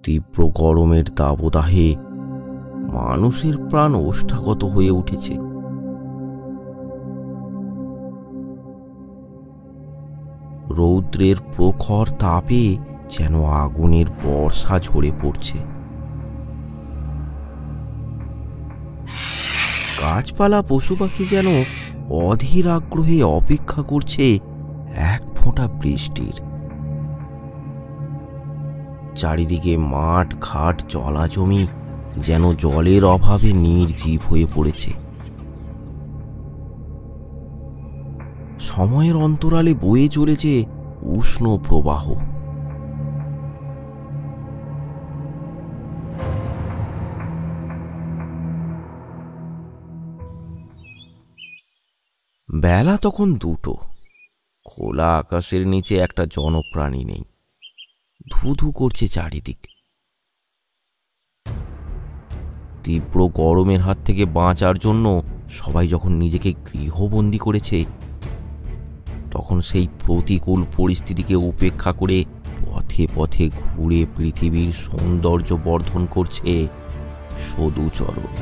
তীব্র গরমের দাবদাহে মানুষের প্রাণ ওষ্ঠাগত হয়ে উঠেছে। রৌদ্রের প্রখর তাপে যেন আগুনের বর্ষা ঝরে পড়ছে। গাছপালা পশু পাখি যেন অধীর আগ্রহে অপেক্ষা করছে এক ফোঁটা বৃষ্টির। চারিদিকে মাঠ ঘাট জলা জমি যেন জলের অভাবে নির্জীব হয়ে পড়েছে। সময়ের অন্তরালে বয়ে চলেছে উষ্ণ প্রবাহ। বেলা তখন 2টো। খোলা আকাশের নিচে একটা জনপ্রাণী নেই। ধুধু করছে চারিদিক। তীব্র গরমের হাত থেকে বাঁচার জন্য সবাই যখন নিজেকে গৃহবন্দী করেছে, তখন সেই প্রতিকূল পরিস্থিতিকে উপেক্ষা করে পথে পথে ঘুরে পৃথিবীর সৌন্দর্য বর্ধন করছে সদুচরণ।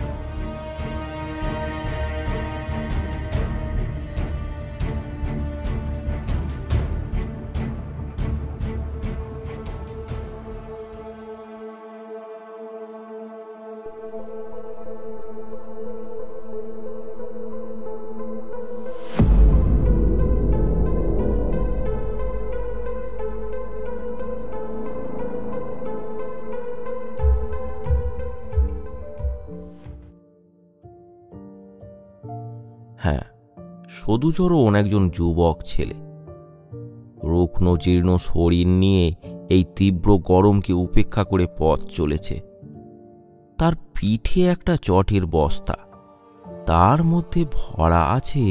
হ্যাঁ, সদুচরণ একজন যুবক ছেলে। রুগ্ন জীর্ণ শরীর নিয়ে এই তীব্র গরমকে উপেক্ষা করে পথ চলেছে। তার পিঠে একটা চটের বস্তা, তার মধ্যে ভরা আছে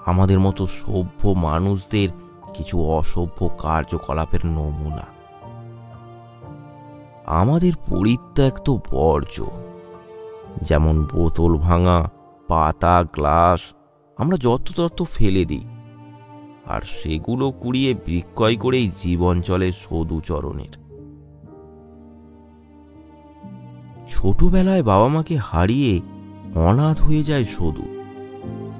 আমাদের মতো সভ্য মানুষদের কিছু অসভ্য কার্যকলাপের নমুনা। আমাদের পরিত্যক্ত বর্জ্য, যেমন বোতল ভাঙা, পাতা, গ্লাস আমরা যত্রতত্র ফেলে দিই, আর সেগুলো কুড়িয়ে বিক্রয় করেই জীবন চলে সদুচরণের। ছোটবেলায় বাবা মাকে হারিয়ে অনাথ হয়ে যায় সদু।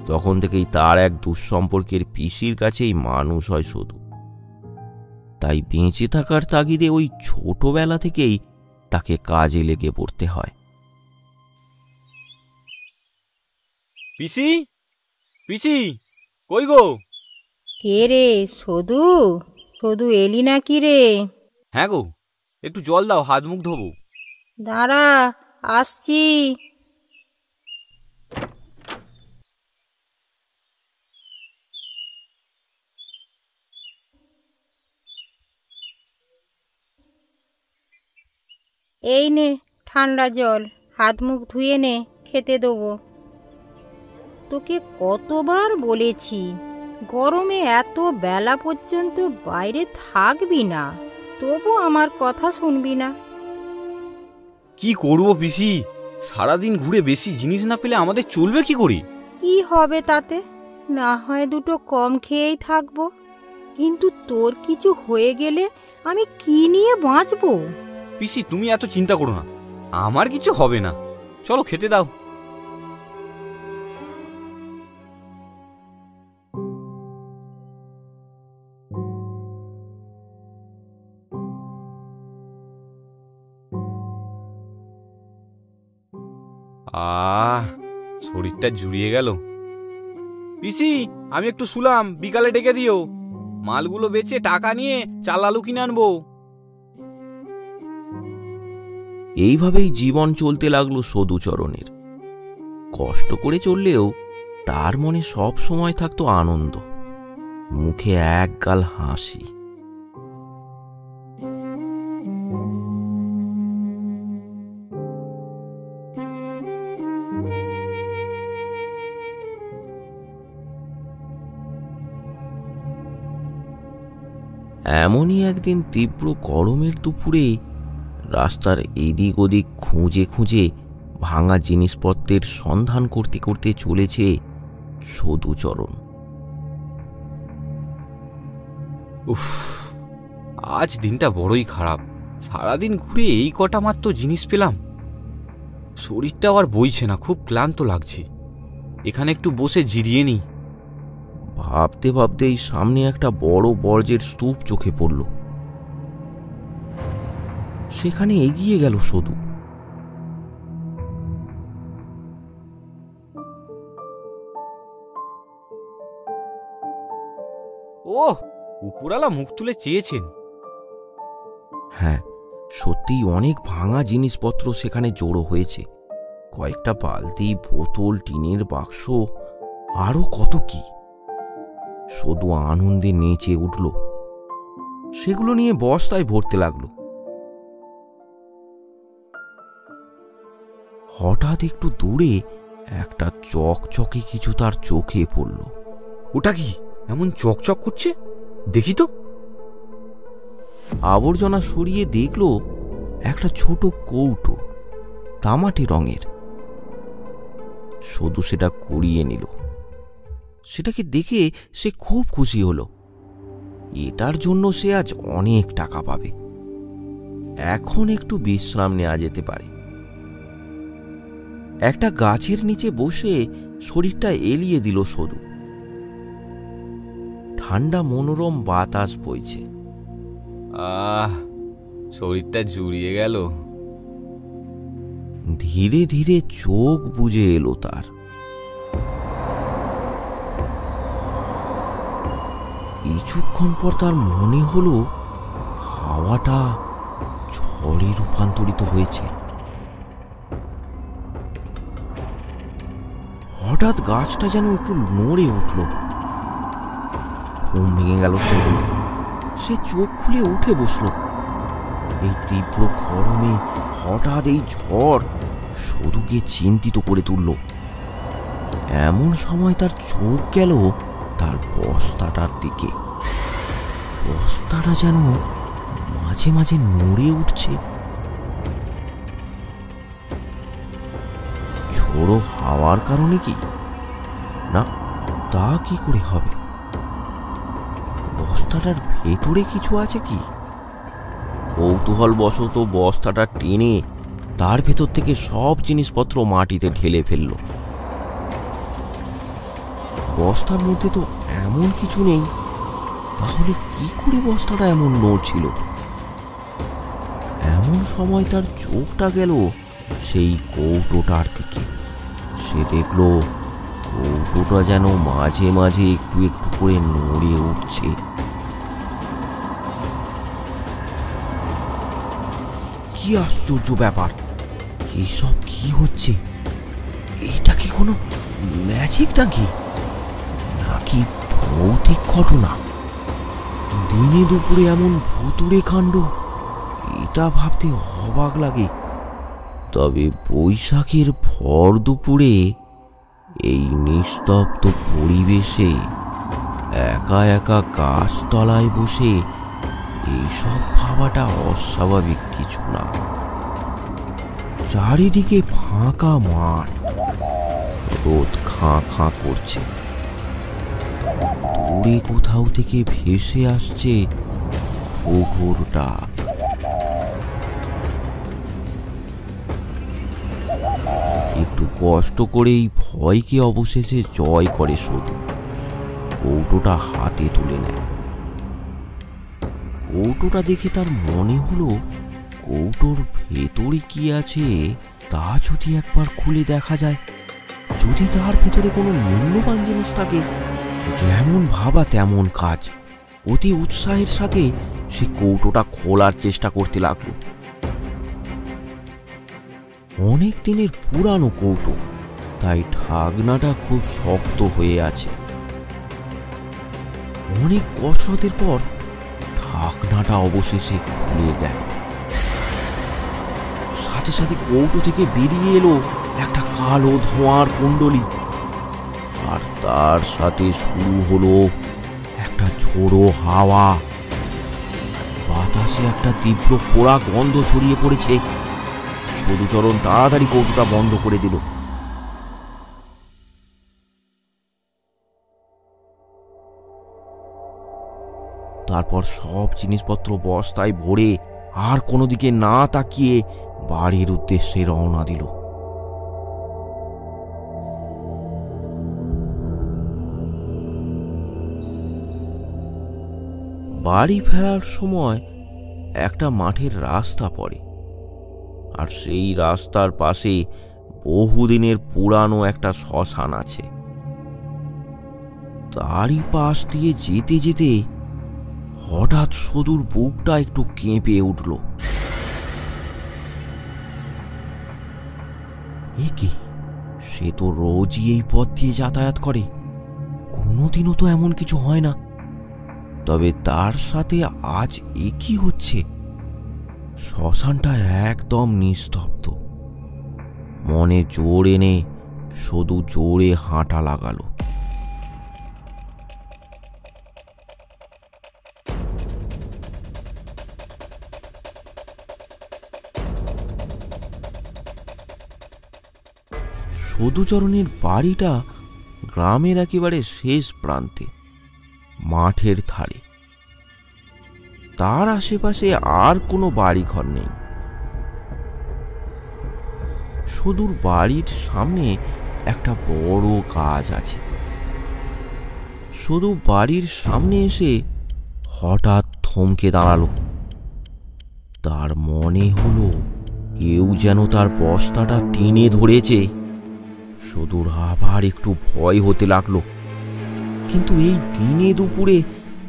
তখন থেকেই তার এক দুঃসম্পর্কের পিসির কাছেই মানুষ হয় সদু। তাই বেঁচে থাকার তাগিদে ওই ছোটবেলা থেকেই তাকে কাজে লেগে পড়তে হয়। পিসি, পিসি, কই গো? কে রে? সদু, সদু এলি নাকি রে? হ্যাঁ গো, একটু জল দাও, হাত মুখ ধোবো। দাঁড়া, আসছি। এই নে ঠান্ডা জল, হাত মুখ ধুয়ে নে, খেতে দেবো। তোকে কতবার বলেছি গরমে এত বেলা পর্যন্ত বাইরে থাকবি না, তবু আমার কথা শুনবি না। কি করবো পিসি, সারাদিন ঘুরে বেশি জিনিস না পেলে আমাদের চলবে কি করি? কি হবে তাতে? না হয় দুটো কম খেয়েই থাকবো, কিন্তু তোর কিছু হয়ে গেলে আমি কি নিয়ে বাঁচবো? পিসি তুমি এত চিন্তা করো না, আমার কিছু হবে না। চলো খেতে দাও। শরীরটা জুড়িয়ে গেল। পিসি আমি একটু শুলাম, বিকালে ডেকে দিও। মালগুলো বেচে টাকা নিয়ে চাল আলু কিনে আনবো। এইভাবেই জীবন চলতে লাগলো সদুচরণের। কষ্ট করে চললেও তার মনে সব সময় থাকতো আনন্দ, মুখে একগাল হাসি। এমনই একদিন তীব্র গরমের দুপুরে রাস্তার এদিক ওদিক খুঁজে খুঁজে ভাঙা জিনিসপত্রের সন্ধান করতে করতে চলেছে সদুচরণ। উফ, আজ দিনটা বড়ই খারাপ। সারাদিন ঘুরে এই কটা মাত্র জিনিস পেলাম। শরীরটা আর বইছে না, খুব ক্লান্ত লাগছে। এখানে একটু বসে জিরিয়ে নিই। ভাবতে ভাবতেই সামনে একটা বড় বর্জ্যের স্তূপ চোখে পড়ল। সেখানে এগিয়ে গেল সদু। ওহ, উপরালা মুখ তুলে চেয়েছেন। হ্যাঁ, সত্যিই অনেক ভাঙা জিনিসপত্র সেখানে জড়ো হয়েছে। কয়েকটা বালতি, বোতল, টিনের বাক্স, আরো কত কি। সদু আনন্দে নেচে উঠল। সেগুলো নিয়ে বস্তায় ভরতে লাগলো। হঠাৎ একটু দূরে একটা চকচকে কিছু তার চোখে পড়ল। ওটা কি এমন চকচক করছে? দেখি তো। আবর্জনা সরিয়ে দেখল একটা ছোট কৌটো, তামাটে রঙের। সদু সেটা কুড়িয়ে নিল। সেটাকে দেখে সে খুব খুশি হলো। এটার জন্য সে আজ অনেক টাকা পাবে। এখন একটু বিশ্রাম নেওয়া যেতে পারে। একটা গাছের নিচে বসে শরীরটা এলিয়ে দিল সদু। ঠান্ডা মনোরম বাতাস বইছে। শরীরটা জুড়িয়ে গেল। ধীরে ধীরে চোখ বুজে এলো তার। কিছুক্ষণ পর তার মনে হলো হাওয়াটা ঝড়ে রূপান্তরিত হয়েছে। হঠাৎ গাছটা যেন একটু নড়ে উঠল। ঘুম ভেঙে গেল সদু। সে চোখ খুলে উঠে বসল। এই তীব্র গরমে হঠাৎ এই ঝড় সদুকে চিন্তিত করে তুলল। এমন সময় তার চোখ গেল তার বস্তাটার দিকে। বস্তাটা যেন মাঝে মাঝে নড়ে উঠছে। ঝোড়ো হাওয়ার কারণে কি? না, তা কি করে হবে? বস্তাটার ভেতরে কিছু আছে কি? কৌতূহলবশত বস্তাটা টেনে তার ভেতর থেকে সব জিনিসপত্র মাটিতে ঢেলে ফেলল। বস্তার মধ্যে তো এমন কিছু নেই। তাহলে কি করে বস্তাটা এমন নড়ছিল? এমন সময় তার চোখটা গেল সেই কৌটোটার দিকে। সে দেখল কৌটোটা যেন মাঝে মাঝে একটু একটু করে নড়ে উঠছে। কি আশ্চর্য ব্যাপার! এইসব কি হচ্ছে? এটা কি কোনো ম্যাজিক নাকি ভৌতিক ঘটনা? দিনে দুপুরে এমন ভুতুড়ে কাণ্ড, এটা ভাবতে অবাক লাগে। তবে বৈশাখের ভর দুপুরে এই নিস্তব্ধ পরিবেশে একা একা গাছতলায় বসে এইসব ভাবাটা অস্বাভাবিক কিছু না। চারিদিকে ফাঁকা মাঠ, রোদ খাঁ খাঁ করছে। দূরে কোথাও থেকে ভেসে আসছে ঘুঘুর ডাক। একটু কষ্ট করেই ভয়কে অবশেষে জয় করে সদু। কৌটোটা হাতে তুলে নেয়। কৌটোটা দেখে তার মনে হলো কৌটোর ভেতরে কি আছে তা যদি একবার খুলে দেখা যায়। যদি তার ভেতরে কোনো মূল্যবান জিনিস থাকে। যেমন ভাবা তেমন কাজ। অতি উৎসাহের সাথে সে কৌটোটা খোলার চেষ্টা করতে লাগলো। অনেক দিনের পুরানো কৌটো, তাই ঢাকনাটা খুব শক্ত হয়ে আছে। অনেক কসরতের পর ঢাকনাটা অবশেষে খুলে গেল। সাথে সাথে কৌটো থেকে বেরিয়ে এলো একটা কালো ধোঁয়ার কুণ্ডলী। আর তার সাথে শুরু হলো একটা ঝোড়ো হাওয়া। বাতাসে একটা তীব্র পোড়া গন্ধ ছড়িয়ে পড়েছে। সদুচরণ তাড়াতাড়ি কৌটোটা বন্ধ করে দিল। তারপর সব জিনিসপত্র বস্তায় ভরে আর কোনো দিকে না তাকিয়ে বাড়ির উদ্দেশ্যে রওনা দিল। বাড়ি ফেরার সময় একটা মাঠের রাস্তা পড়ে, আর সেই রাস্তার পাশে বহুদিনের পুরানো একটা শ্মশান আছে। তারই পাশ দিয়ে যেতে যেতে হঠাৎ সদুর বুকটা একটু কেঁপে উঠল। এ কি, সে তো রোজই এই পথ দিয়ে যাতায়াত করে, কোনোদিনও তো এমন কিছু হয় না। তবে তার সাথে আজ এ কি হচ্ছে? শ্মশানটা একদম নিস্তব্ধ। মনে জোর এনে সদু জোরে হাঁটা লাগালো। সদুচরণের বাড়িটা গ্রামের একেবারে শেষ প্রান্তে, মাঠের ধারে। তার আশেপাশে আর কোনো বাড়িঘর নেই। সদুর বাড়ির সামনে একটা বড় গাছ আছে। সদু বাড়ির সামনে এসে হঠাৎ থমকে দাঁড়ালো। তার মনে হলো কেউ যেন তার বস্তাটা টেনে ধরেছে। সদুর আবার একটু ভয় হতে লাগলো, কিন্তু এই দিনে দুপুরে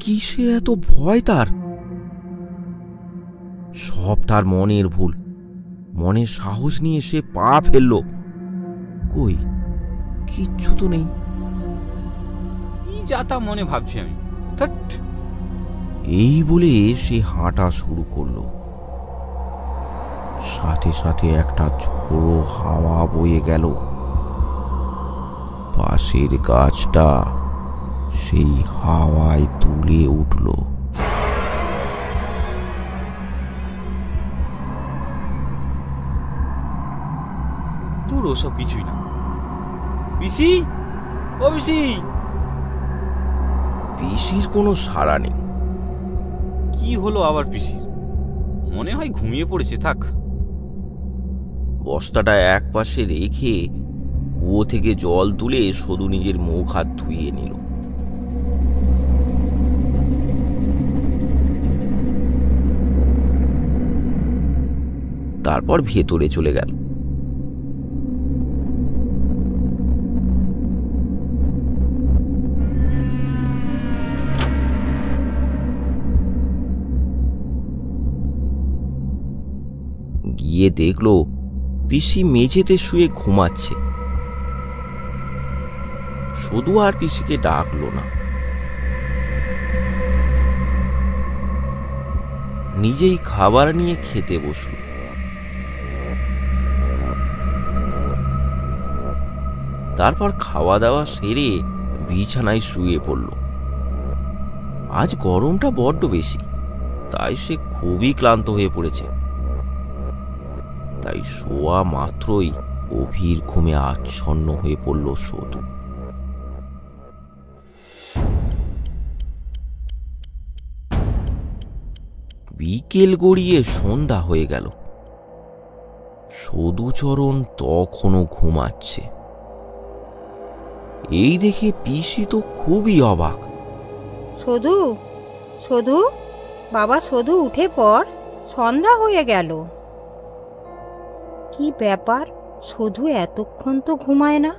কিসের এত ভয় তার? সব তার মনের ভুল। মনে সাহস নিয়ে সে পা ফেলল। কই, কিচ্ছু তো নেই। কি যাতা মনে ভাবছি আমি। এই বলে সে হাঁটা শুরু করলো। সাথে সাথে একটা ঝোড়ো হাওয়া বয়ে গেল। পাশের গাছটা সেই হাওয়ায় দুলে উঠল। দূর, ওসব কিছুই না। পিসি, ও পিসি। পিসির কোনো সাড়া নেই। কি হলো আবার পিসির? মনে হয় ঘুমিয়ে পড়েছে। থাক। বস্তাটা এক পাশে রেখে কুয়ো থেকে জল তুলে সদু নিজের মুখ হাত ধুইয়ে নিল। তারপর ভেতরে চলে গেল। গিয়ে দেখলো পিসি মেঝেতে শুয়ে ঘুমাচ্ছে। সদু আর পিসিকে ডাকলো না, নিজেই খাবার নিয়ে খেতে বসল। তারপর খাওয়া দাওয়া সেরে বিছানায় শুয়ে পড়ল। আজ গরমটা বড্ড বেশি, তাই সে খুবই ক্লান্ত হয়ে পড়েছে। তাই শোয়া মাত্রই গভীর ঘুমে আচ্ছন্ন হয়ে পড়ল সদু। বিকেল গড়িয়ে সন্ধ্যা হয়ে গেল। সদুচরণ তখনও ঘুমাচ্ছে। এই দেখে পিসি তো খুবই অবাক। সধু, সধু, বাবা সধু, উঠে পড়, সন্ধ্যা হয়ে গেল। কি ব্যাপার, সধু এতক্ষণ তো ঘুমায় না?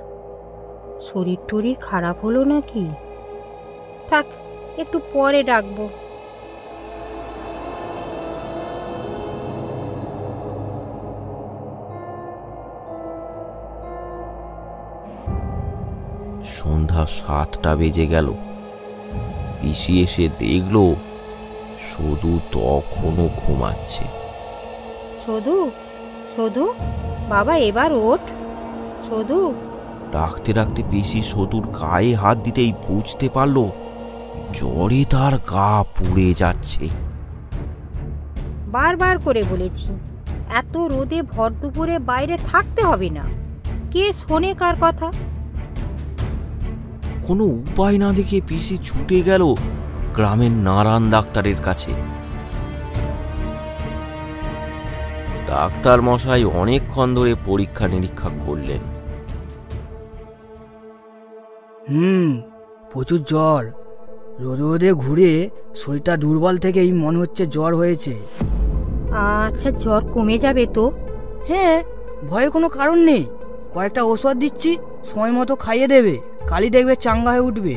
শরীর টরীর খারাপ হলো নাকি? থাক, একটু পরে ডাকবো। সন্ধ্যা 7টা বেজে গেল। পিসি এসে দেখল সদু তখনও ঘুমাচ্ছে। সধু, সধু, বাবা এবার ওঠ। সধু। ডাকতে ডাকতে পিসি সদুর গায়ে হাত দিতেই বুঝতে পারল জ্বরে তার গা পুড়ে যাচ্ছে। বারবার করে বলেছি, এত রোদে ভর দুপুরে বাইরে থাকতে হবে না। কে শোনে কার কথা? কোনো উপায় না দেখে পিসি ছুটে গেল গ্রামের নারায়ণ ডাক্তারের কাছে। ডাক্তার মশাই অনেকক্ষণ ধরে পরীক্ষা নিরীক্ষা করলেন। প্রচুর জ্বর। রোদে রোদে ঘুরে শরীরটা দুর্বল থেকেই মনে হচ্ছে জ্বর হয়েছে। আচ্ছা, জ্বর কমে যাবে তো? হ্যাঁ, ভয়ের কোনো কারণ নেই। কয়েকটা ওষুধ দিচ্ছি, সময় মতো খাইয়ে দেবে, কালই দেখবে চাঙ্গা হয়ে উঠবে।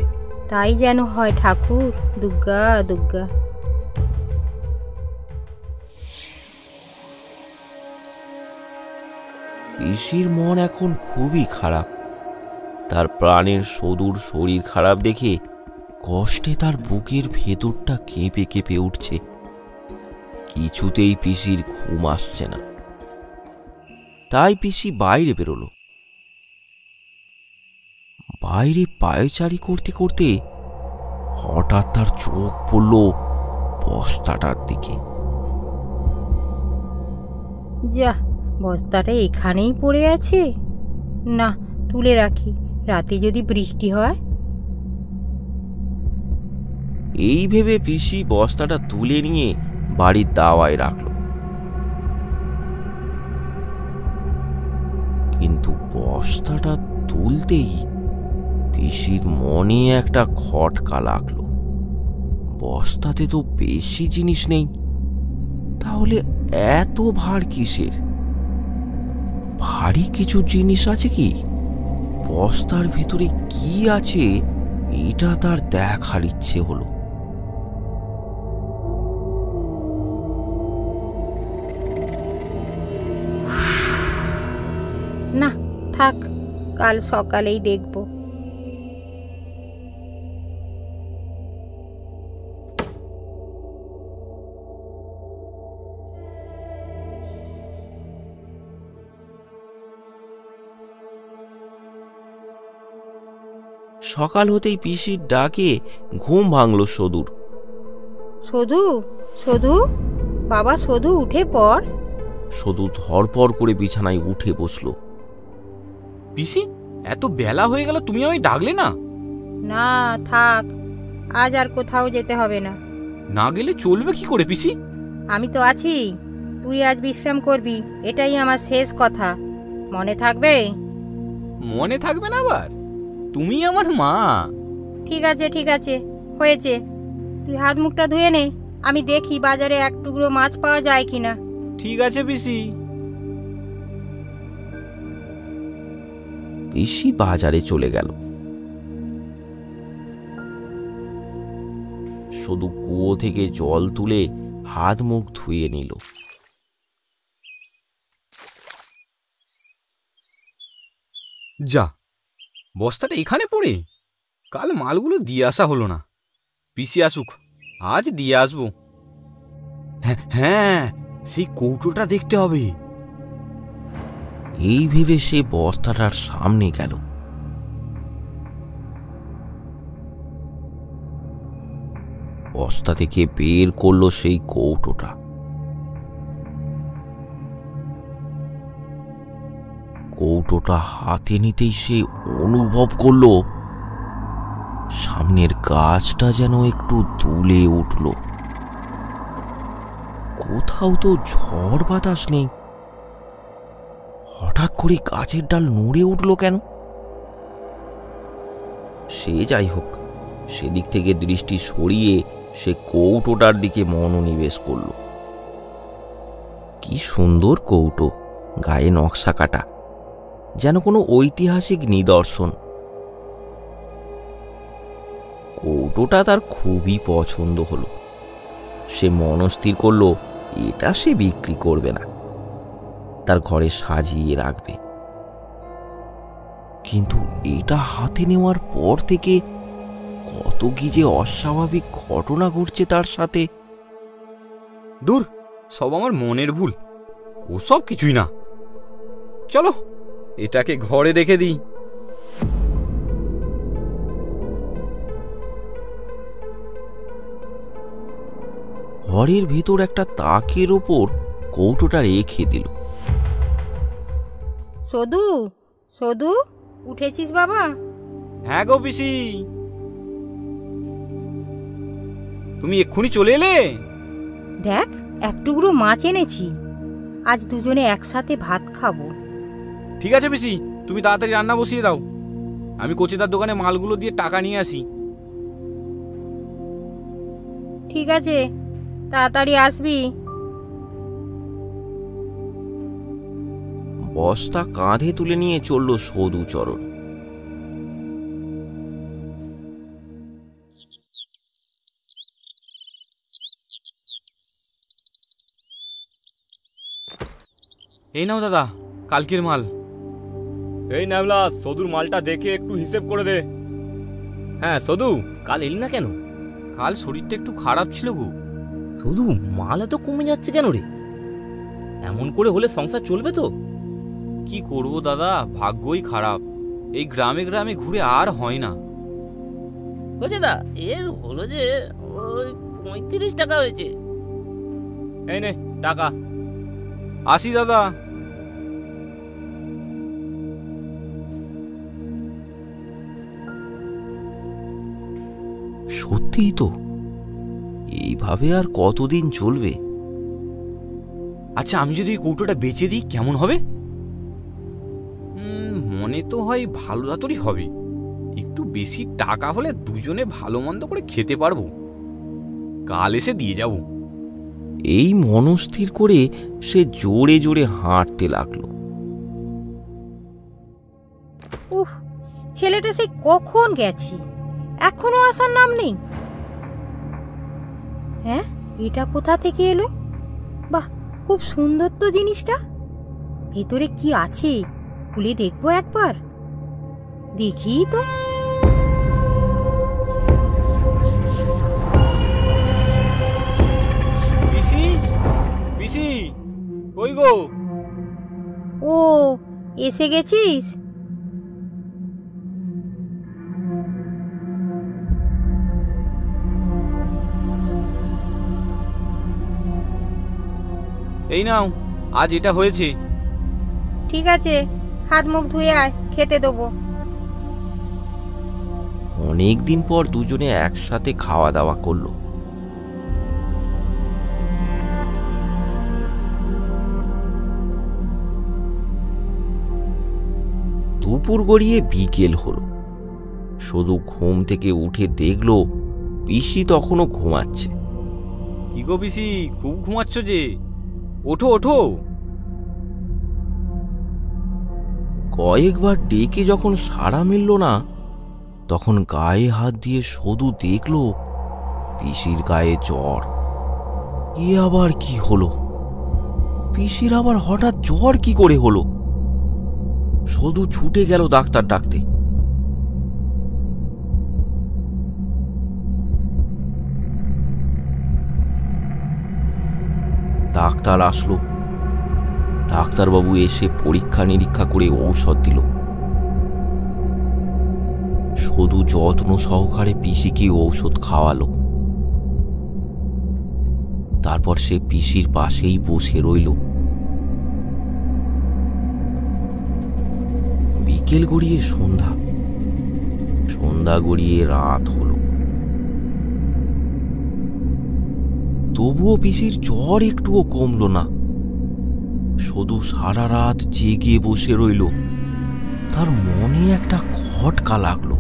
তাই যেন হয় ঠাকুর, দুর্গা দুর্গা। পিসির মন এখন খুবই খারাপ। তার প্রাণের সদূর শরীর খারাপ দেখে কষ্টে তার বুকের ভেতরটা কেঁপে কেঁপে উঠছে। কিছুতেই পিসির ঘুম আসছে না। তাই পিসি বাইরে বেরোলো। বাইরে পায়চারি করতে করতে হঠাৎ তার চোখ পড়ল বস্তাটার দিকে। যা, বস্তাটা এখানেই পড়ে আছে। না, তুলে রাখি, রাতে যদি বৃষ্টি হয়। এই ভেবে পিসি বস্তাটা তুলে নিয়ে বাড়ির দাওয়ায় রাখল। কিন্তু বস্তাটা তুলতেই পিসির মনে একটা খটকা লাগলো। বস্তাতে তো বেশি জিনিস নেই, তাহলে এত ভার কিসের? ভারী কিছু জিনিস আছে কি? বস্তার ভিতরে কি আছে এটা তার দেখার ইচ্ছে হলো। না থাক, কাল সকালেই দেখব। সকাল হতেই পিসির ডাকে ঘুম ভাঙল সদুর। সধু, সধু, বাবা সধু, উঠে পড়। সদু ধরপর করে বিছানায় উঠে বসল। পিসি, এত বেলা হয়ে গেল, তুমি আমায় ডাকলে না? না থাক, আজ আর কোথাও যেতে হবে না। না গেলে চলবে কি করে পিসি? আমি তো আছি, তুই আজ বিশ্রাম করবি, এটাই আমার শেষ কথা। মনে থাকবে? মনে থাকবে না আবার? তুমি আমার মা। ঠিক আছে ঠিক আছে, হয়েছে। তুই হাত মুখটা ধুয়ে নে, আমি দেখি বাজারে এক টুকরো মাছ পাওয়া যায় কিনা। ঠিক আছে পিসি। পিসি বাজারে চলে গেল। শুধু কুয়ো থেকে জল তুলে হাত মুখ ধুয়ে নিল। যা, বস্তাটা এখানে পড়ে? কাল মালগুলো দিয়ে আসা হলো না। পিসি আসুক, আজ দিয়ে আসবো। হ্যাঁ, সেই কৌটোটা দেখতে হবে। এই ভেবে সে বস্তাটার সামনে গেল। বস্তা থেকে বের করলো সেই কৌটোটা। কৌটোটা হাতে নিতেই সে অনুভব করলো সামনের গাছটা যেন একটু দুলে উঠল। কোথাও তো ঝড় বাতাস নেই, হঠাৎ করে গাছের ডাল নড়ে উঠল কেন? সে যাই হোক, সেদিক থেকে দৃষ্টি সরিয়ে সে কৌটোটার দিকে মনোনিবেশ করল। কি সুন্দর কৌটো, গায়ে নকশা কাটা, যেন কোনো ঐতিহাসিক নিদর্শন। কৌটোটা তার খুবই পছন্দ হলো। সে মনস্থির করলো এটা সে বিক্রি করবে না, তার ঘরে সাজিয়ে রাখবে। কিন্তু এটা হাতে নেওয়ার পর থেকে কত কি যে অস্বাভাবিক ঘটনা ঘটছে তার সাথে। দূর, সব আমার মনের ভুল, ও সব কিছুই না। চলো, এটাকে ঘরে রেখে দিই। ঘরের ভেতর একটা তাকের ওপর কৌটোটা রেখে দিল। সধু, সধু, উঠেছিস বাবা? হ্যাঁ গো পিসি, তুমি এক্ষুনি চলে এলে? দেখ, এক টুকরো মাছ এনেছি। আজ দুজনে একসাথে ভাত খাবো। ঠিক আছে পিসি, তুমি তাড়াতাড়ি রান্না বসিয়ে দাও, আমি কচিদার দোকানে মালগুলো দিয়ে টাকা নিয়ে আসি। ঠিক আছে, তাড়াতাড়ি আসবি। বস্তা কাঁধে তুলে নিয়ে চলল সদুচরণ। এই নাও দাদা, কালকের মাল। এই নামলা, সদুর মালটা দেখে একটু হিসেব করে দে। হ্যাঁ সদু, কাল এলি না কেন? কাল শরীরটা একটু খারাপ ছিল গো। সদু, মাল এত কমে যাচ্ছে কেন রে? এমন করে হলে সংসার চলবে তো? কি করব দাদা, ভাগ্যই খারাপ। এই গ্রামে গ্রামে ঘুরে আর হয় না। হয়েছে দা, এর হলো যে ওই 35 টাকা হয়েছে। এই নে টাকা। আসি দাদা। সত্যিই তো, এইভাবে আর কতদিন চলবে? আচ্ছা, আমি যদি এই কৌটোটা বেচে দিই কেমন হবে? মনে তো হয় ভালো দাতরই হবে। একটু বেশি টাকা হলে দুজনে ভালো মন্দ করে খেতে পারবো। কাল এসে দিয়ে যাব। এই মনস্থির করে সে জোরে জোরে হাঁটতে লাগলো। উফ, ছেলেটা সেই কখন গেছে, এখনো আসার নাম নেই। হ্যাঁ, এটা কোথা থেকে এলো? বাহ, খুব সুন্দর তো জিনিসটা। ভেতরে কি আছে খুলে দেখবো একবার। দেখি তো। পিসি, পিসি, কই গো? ও, এসে গেছিস? এই নাও, আজ এটা হয়েছে। ঠিক আছে, হাত মুখ ধুয়ে আয়, খেতে দেবো। অনেকদিন পর দুজনে একসাথে খাওয়া দাওয়া করলো। দুপুর গড়িয়ে বিকেল হলো। শুধু ঘুম থেকে উঠে দেখলো পিসি তখনও ঘুমাচ্ছে। কি গো পিসি, খুব ঘুমাচ্ছ যে? ওঠো ওঠো। কয়েকবার ডেকে যখন সাড়া মিলল না, তখন গায়ে হাত দিয়ে শুধু দেখল পিসির গায়ে জ্বর। এ আবার কি হলো? পিসির আবার হঠাৎ জ্বর কি করে হলো? শুধু ছুটে গেল ডাক্তার ডাকতে। ডাক্তার আসলো। ডাক্তারবাবু এসে পরীক্ষা নিরীক্ষা করে ঔষধ দিল। শুধু যত্ন সহকারে পিসিকে ঔষধ খাওয়ালো। তারপর সে পিসির পাশেই বসে রইল। বিকেল গড়িয়ে সন্ধ্যা, সন্ধ্যা গড়িয়ে রাত হলো। তবুও পিসির জ্বর একটুও কমল না। শুধু সারা রাত জেগে বসে রইল। তার মনে একটা খটকা লাগলো।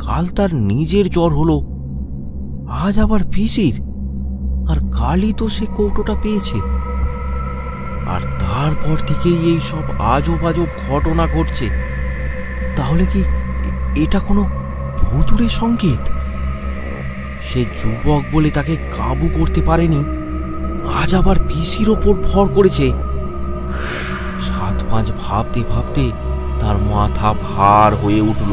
কাল তার নিজের জ্বর হলো, আজ আবার পিসির। আর কালই তো সে কৌটোটা পেয়েছে। আর তারপর থেকেই এই সব আজব আজব ঘটনা ঘটছে। তাহলে কি এটা কোনো ভুতুড়ে সংকেত? সে যুবক বলে তাকে কাবু করতে পারেনি, আজ আবার পিসির ওপর ভর করেছে। 7-5 ভাবতে ভাবতে তার মাথা ভার হয়ে উঠল।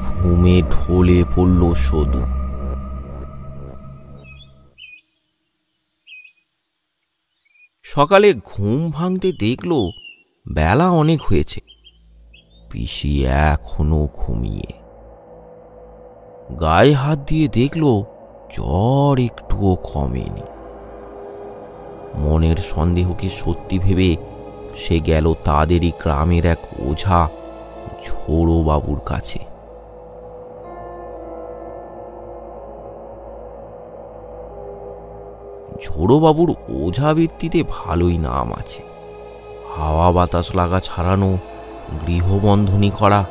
ঘুমে ঢলে পড়ল সদু। সকালে ঘুম ভাঙতে দেখল বেলা অনেক হয়েছে। পিসি এখনো ঘুমিয়ে। গায়ে হাত দিয়ে দেখল জ্বর একটুও কমেনি। মনের সন্দেহকে সত্যি ভেবে সে গেল তাদেরই গ্রামের এক ওঝা ঝোড়ো বাবুর কাছে। ঝোড়োবাবুর ওঝা বৃত্তিতে ভালোই নাম আছে। হাওয়া বাতাস লাগা ছাড়ানো, গৃহবন্ধনী করা,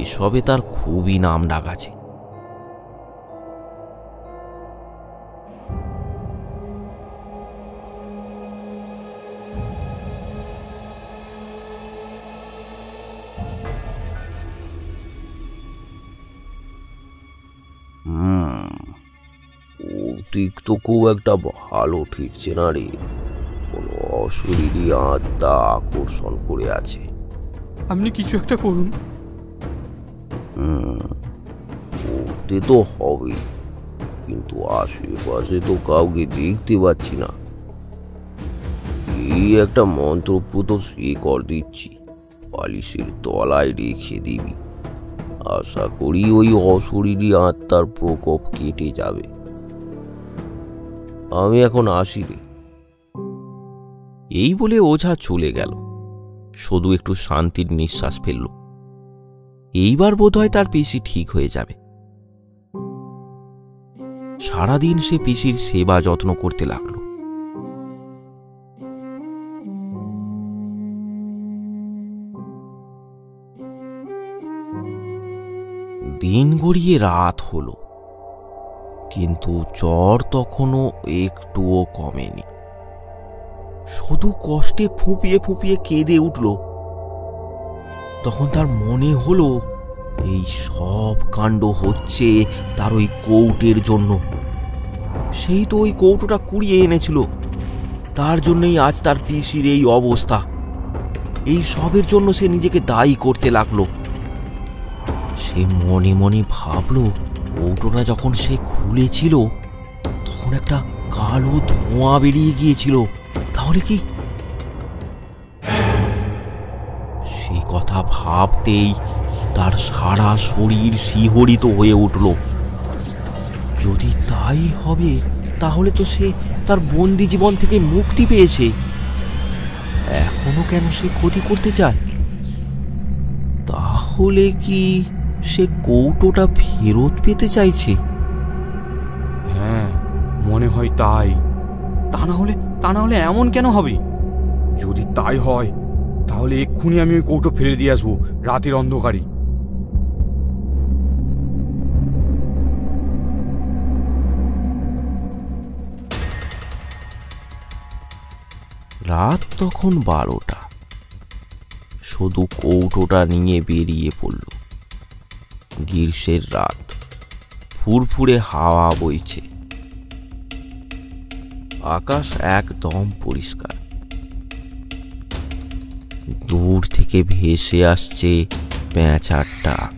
এসবে তার খুবই নাম ডাক আছে। দিক তো খুব একটা ভালো ঠিকছে না রে। কোনো অশরীরী আত্মা আকর্ষণ করে আছে। আপনি কিছু একটা করুন। করতে তো হবে, কিন্তু আশেপাশে তো কাউকে দেখতে পাচ্ছি না। এই একটা মন্ত্রপুত শিকড় দিচ্ছি, বালিশের তলায় রেখে দিবি। আশা করি ওই অশরীরী আত্মার প্রকোপ কেটে যাবে। আমি এখন আসি রে। এই বলে ওঝা চলে গেল। শুধু একটু শান্তির নিঃশ্বাস ফেলল। এইবার বোধহয় তার পিসি ঠিক হয়ে যাবে। সারাদিন সে পিসির সেবা যত্ন করতে লাগলো। দিন গড়িয়ে রাত হলো, কিন্তু জ্বর তখনও একটুও কমেনি। শুধু কষ্টে ফুঁপিয়ে ফুঁপিয়ে কেঁদে উঠল। তখন তার মনে হলো এই সব কাণ্ড হচ্ছে তার ওই কৌটের জন্য। সেই তো ওই কৌটোটা কুড়িয়ে এনেছিল, তার জন্যই আজ তার পিসির এই অবস্থা। এই সবের জন্য সে নিজেকে দায়ী করতে লাগলো। সে মনে মনে ভাবলো, কৌটোটা যখন সে খুলেছিল তখন একটা কালো ধোঁয়া বেরিয়ে গিয়েছিল। তাহলে কি? সে কথা ভাবতেই তার সারা শরীর শিহরিত হয়ে উঠল। যদি তাই হবে, তাহলে তো সে তার বন্দি জীবন থেকে মুক্তি পেয়েছে। এখনো কেন সে ক্ষতি করতে চায়? তাহলে কি সে কৌটোটা ফেরত পেতে চাইছে? হ্যাঁ, মনে হয় তাই। তা না হলে এমন কেন হবে? যদি তাই হয়, তাহলে এক্ষুনি আমি ওই কৌটো ফেলে দিয়ে আসবো রাতের অন্ধকারে। রাত তখন 12টা। শুধু কৌটোটা নিয়ে বেরিয়ে পড়ল। গ্রীষ্মের রাত, ফুরফুরে হাওয়া বইছে, আকাশ একদম পরিষ্কার। দূর থেকে ভেসে আসছে পেঁচার ডাক।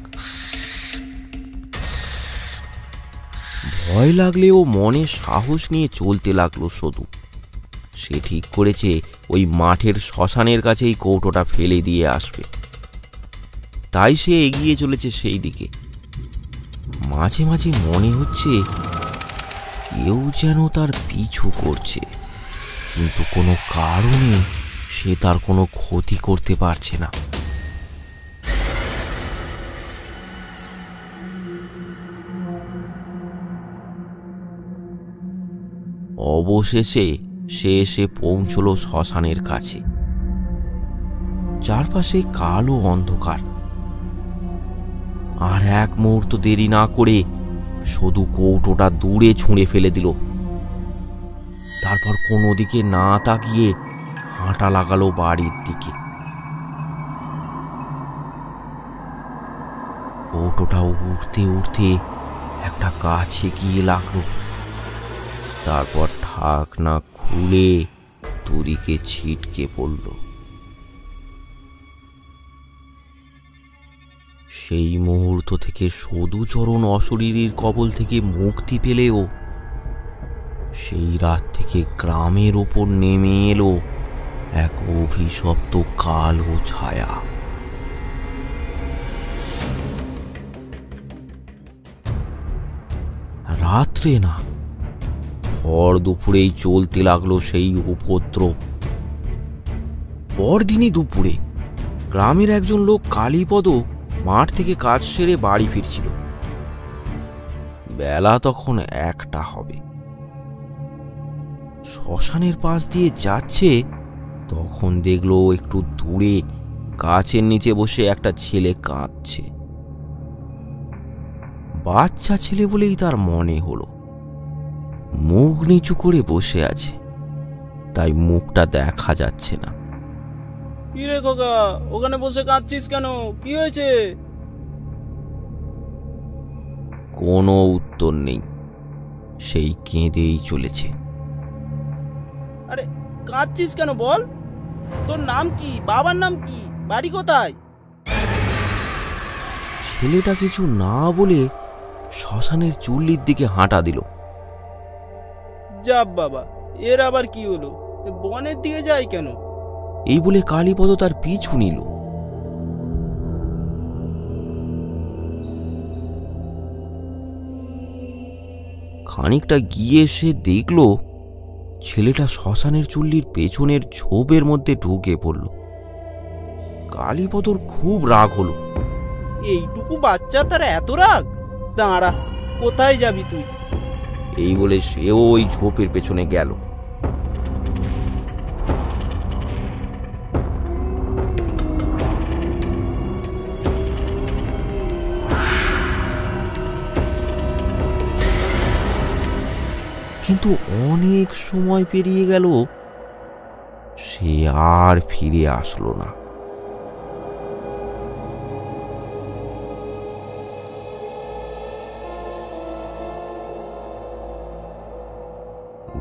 ভয় লাগলেও মনে সাহস নিয়ে চলতে লাগলো শুধু। সে ঠিক করেছে ওই মাঠের শ্মশানের কাছেই কৌটোটা ফেলে দিয়ে আসবে। তাই সে এগিয়ে চলেছে সেই দিকে। মাঝে মাঝে মনে হচ্ছে কেউ যেন তার পিছু করছে, কিন্তু কোনো কারণে সে তার কোনো ক্ষতি করতে পারছে না। অবশেষে সে এসে পৌঁছল শ্মশানের কাছে। চারপাশে কালো অন্ধকার। আর এক মুহূর্ত দেরি না করে শুধু কৌটোটা দূরে ছুঁড়ে ফেলে দিল। তারপর কোনো দিকে না তাকিয়ে হাঁটা লাগালো বাড়ির দিকে। কৌটোটা উঠতে উঠতে একটা গাছে গিয়ে লাগলো। তারপর ঢাকনা খুলে দুদিকে ছিটকে পড়ল। সেই মুহূর্ত থেকে সদুচরণ অশরীরীর কবল থেকে মুক্তি পেলেও সেই রাত থেকে গ্রামের ওপর নেমে এলো এক অভিশপ্ত কালো ছায়া। রাত্রে না, ভর দুপুরেই চলতে লাগলো সেই উপদ্রব। পরদিনই দুপুরে গ্রামের একজন লোক কালীপদ মাঠ থেকে কাজ সেরে বাড়ি ফিরছিল। বেলা তখন 1টা হবে। শ্মশানের পাশ দিয়ে যাচ্ছে তখন দেখলো একটু দূরে গাছের নিচে বসে একটা ছেলে কাঁদছে। বাচ্চা ছেলে বলেই তার মনে হলো। মুখ নিচু করে বসে আছে, তাই মুখটা দেখা যাচ্ছে না। কি রে খোকা, ওখানে বসে কাঁদছিস কেন? কি হয়েছে? কোনো উত্তর নেই, সেই কেঁদেই চলেছে। আরে কাঁদছিস কেন বল? তোর নাম কি? বাবার নাম কি? বাড়ি কোথায়? ছেলেটা কিছু না বলে শ্মশানের চুল্লির দিকে হাঁটা দিল। যাব বাবা, এর আবার কি হলো? বনের দিকে যায় কেন? এই বলে কালীপদ তার পিছু নিল। খানিকটা গিয়ে সে দেখল ছেলেটা শ্মশানের চুল্লির পেছনের ঝোপের মধ্যে ঢুকে পড়ল। কালীপদর খুব রাগ হলো। এইটুকু বাচ্চা তার এত রাগ? দাঁড়া, কোথায় যাবি তুই? এই বলে সেও ওই ঝোপের পেছনে গেল। কিন্তু অনেক সময় পেরিয়ে গেল, সে আর ফিরে আসলো না।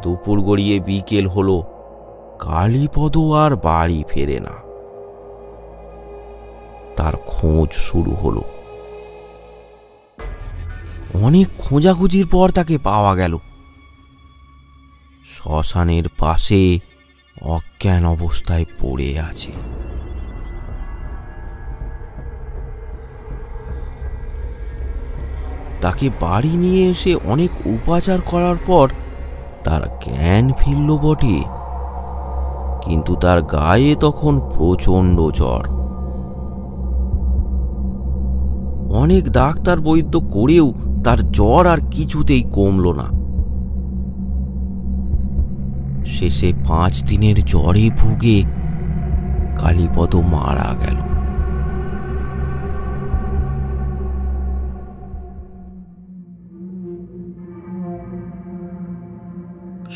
দুপুর গড়িয়ে বিকেল হলো, কালীপদ আর বাড়ি ফেরে না। তার খোঁজ শুরু হলো। অনেক খোঁজাখুঁজির পর তাকে পাওয়া গেল। শ্মশানের পাশে অজ্ঞান অবস্থায় পড়ে আছে। তাকে বাড়ি নিয়ে এসে অনেক উপচার করার পর তার জ্ঞান ফিরল বটে, কিন্তু তার গায়ে তখন প্রচণ্ড জ্বর। অনেক ডাক্তার বৈদ্য করেও তার জ্বর আর কিছুতেই কমল না। শেষে 5 দিনের জ্বরে ভুগে কালীপদ মারা গেল।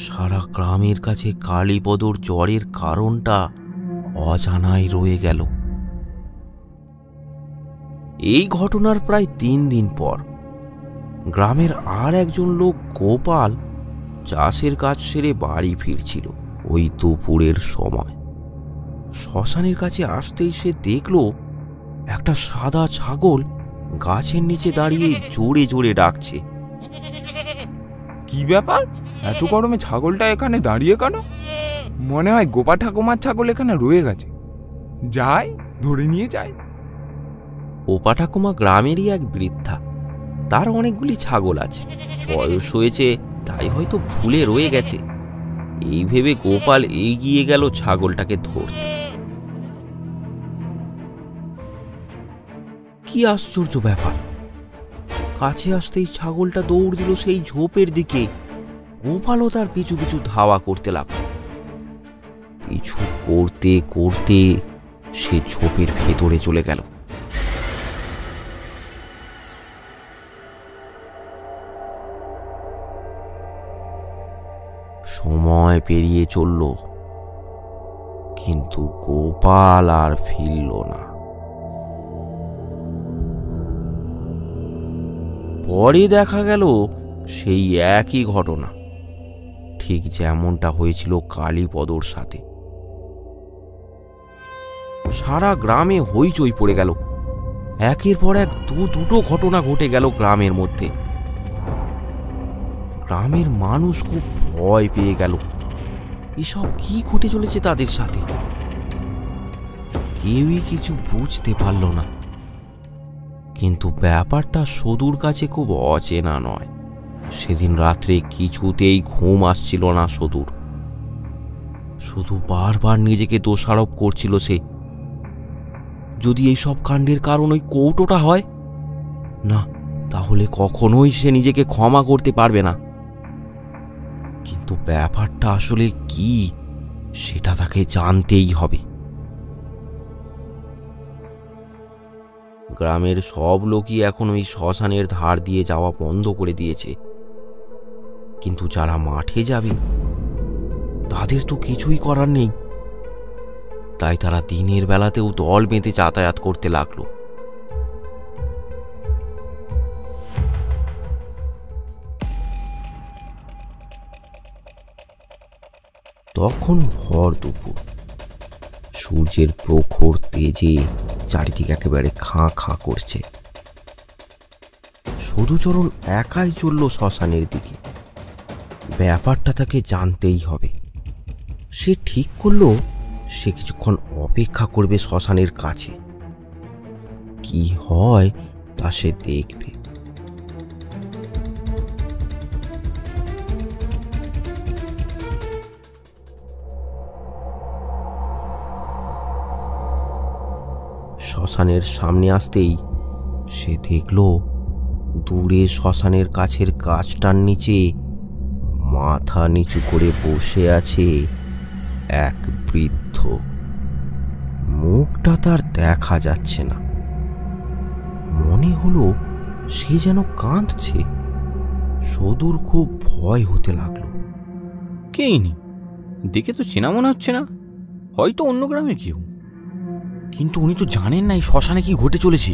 সারা গ্রামের কাছে কালীপদর জ্বরের কারণটা অজানাই রয়ে গেল। এই ঘটনার প্রায় 3 দিন পর গ্রামের আর একজন লোক গোপাল চাষের কাজ সেরে বাড়ি ফিরছিল। ওই দুপুরের সময় শ্মশানের কাছে আসতেই সে দেখল একটা সাদা ছাগল গাছের নিচে দাঁড়িয়ে জোরে জোরে ডাকছে। কি ব্যাপার, এত গরমে ছাগলটা এখানে দাঁড়িয়ে কেন? মনে হয় গোপা ঠাকুমার ছাগল এখানে রয়ে গেছে। যাই, ধরে নিয়ে যাই। গোপা ঠাকুমা গ্রামেরই এক বৃদ্ধা, তার অনেকগুলি ছাগল আছে। বয়স হয়েছে, তাই হয়তো ভুলে রয়ে গেছে। এই ভেবে গোপাল এগিয়ে গেল ছাগলটাকে ধরতে। কি আশ্চর্য ব্যাপার, কাছে আসতেই ছাগলটা দৌড় দিল সেই ঝোপের দিকে। গোপালও তার পিছু পিছু ধাওয়া করতে লাগল। পিছু করতে করতে সে ঝোপের ভেতরে চলে গেল। সময় পেরিয়ে চলল, কিন্তু গোপাল আর ফিরল না। পরে দেখা গেল সেই একই ঘটনা, ঠিক যেমনটা হয়েছিল কালীপদর সাথে। সারা গ্রামে হইচই পড়ে গেল। একের পর এক দুটো ঘটনা ঘটে গেল গ্রামের মধ্যে। গ্রামের মানুষ খুব ভয় পেয়ে গেল। এসব কি ঘটে চলেছে তাদের সাথে? কেউই কিছু বুঝতে পারল না। কিন্তু ব্যাপারটা সদুর কাছে খুব অচেনা নয়। সেদিন রাত্রে কিছুতেই ঘুম আসছিল না সদুর। শুধু বারবার নিজেকে দোষারোপ করছিল সে। যদি এই সব কাণ্ডের কারণ ওই কৌটোটা হয়, না তাহলে কখনোই সে নিজেকে ক্ষমা করতে পারবে না। কিন্তু ব্যাপারটা আসলে কি সেটা তাকে জানতেই হবে। গ্রামের সব লোকই এখন ওই শ্মশানের ধার দিয়ে যাওয়া বন্ধ করে দিয়েছে, কিন্তু যারা মাঠে যাবে তাদের তো কিছুই করার নেই। তাই তারা দিনের বেলাতেও দল বেঁধে যাতায়াত করতে লাগলো। তখন ভর দুপুর, সূর্যের প্রখর তেজে চারিদিকে একেবারে খাঁ খাঁ করছে। সধুচরণ একাই চলল শ্মশানের দিকে। ব্যাপারটা তাকে জানতেই হবে। সে ঠিক করলো সে কিছুক্ষণ অপেক্ষা করবে শ্মশানের কাছে। কি হয় তা সে দেখবে। শ্মশানের সামনে আসতেই সে দেখল দূরে শ্মশানের কাছের গাছটার নিচে মাথা নিচু করে বসে আছে এক বৃদ্ধ। মুখটা তার দেখা যাচ্ছে না। মনে হলো সে যেন কাঁদছে। সদুর খুব ভয় হতে লাগলো। কে ইনি? দেখে তো চেনা মনে হচ্ছে না, হয়তো অন্য গ্রামের কেউ। কিন্তু উনি তো জানেন না এই শ্মশানে কি ঘটে চলেছে।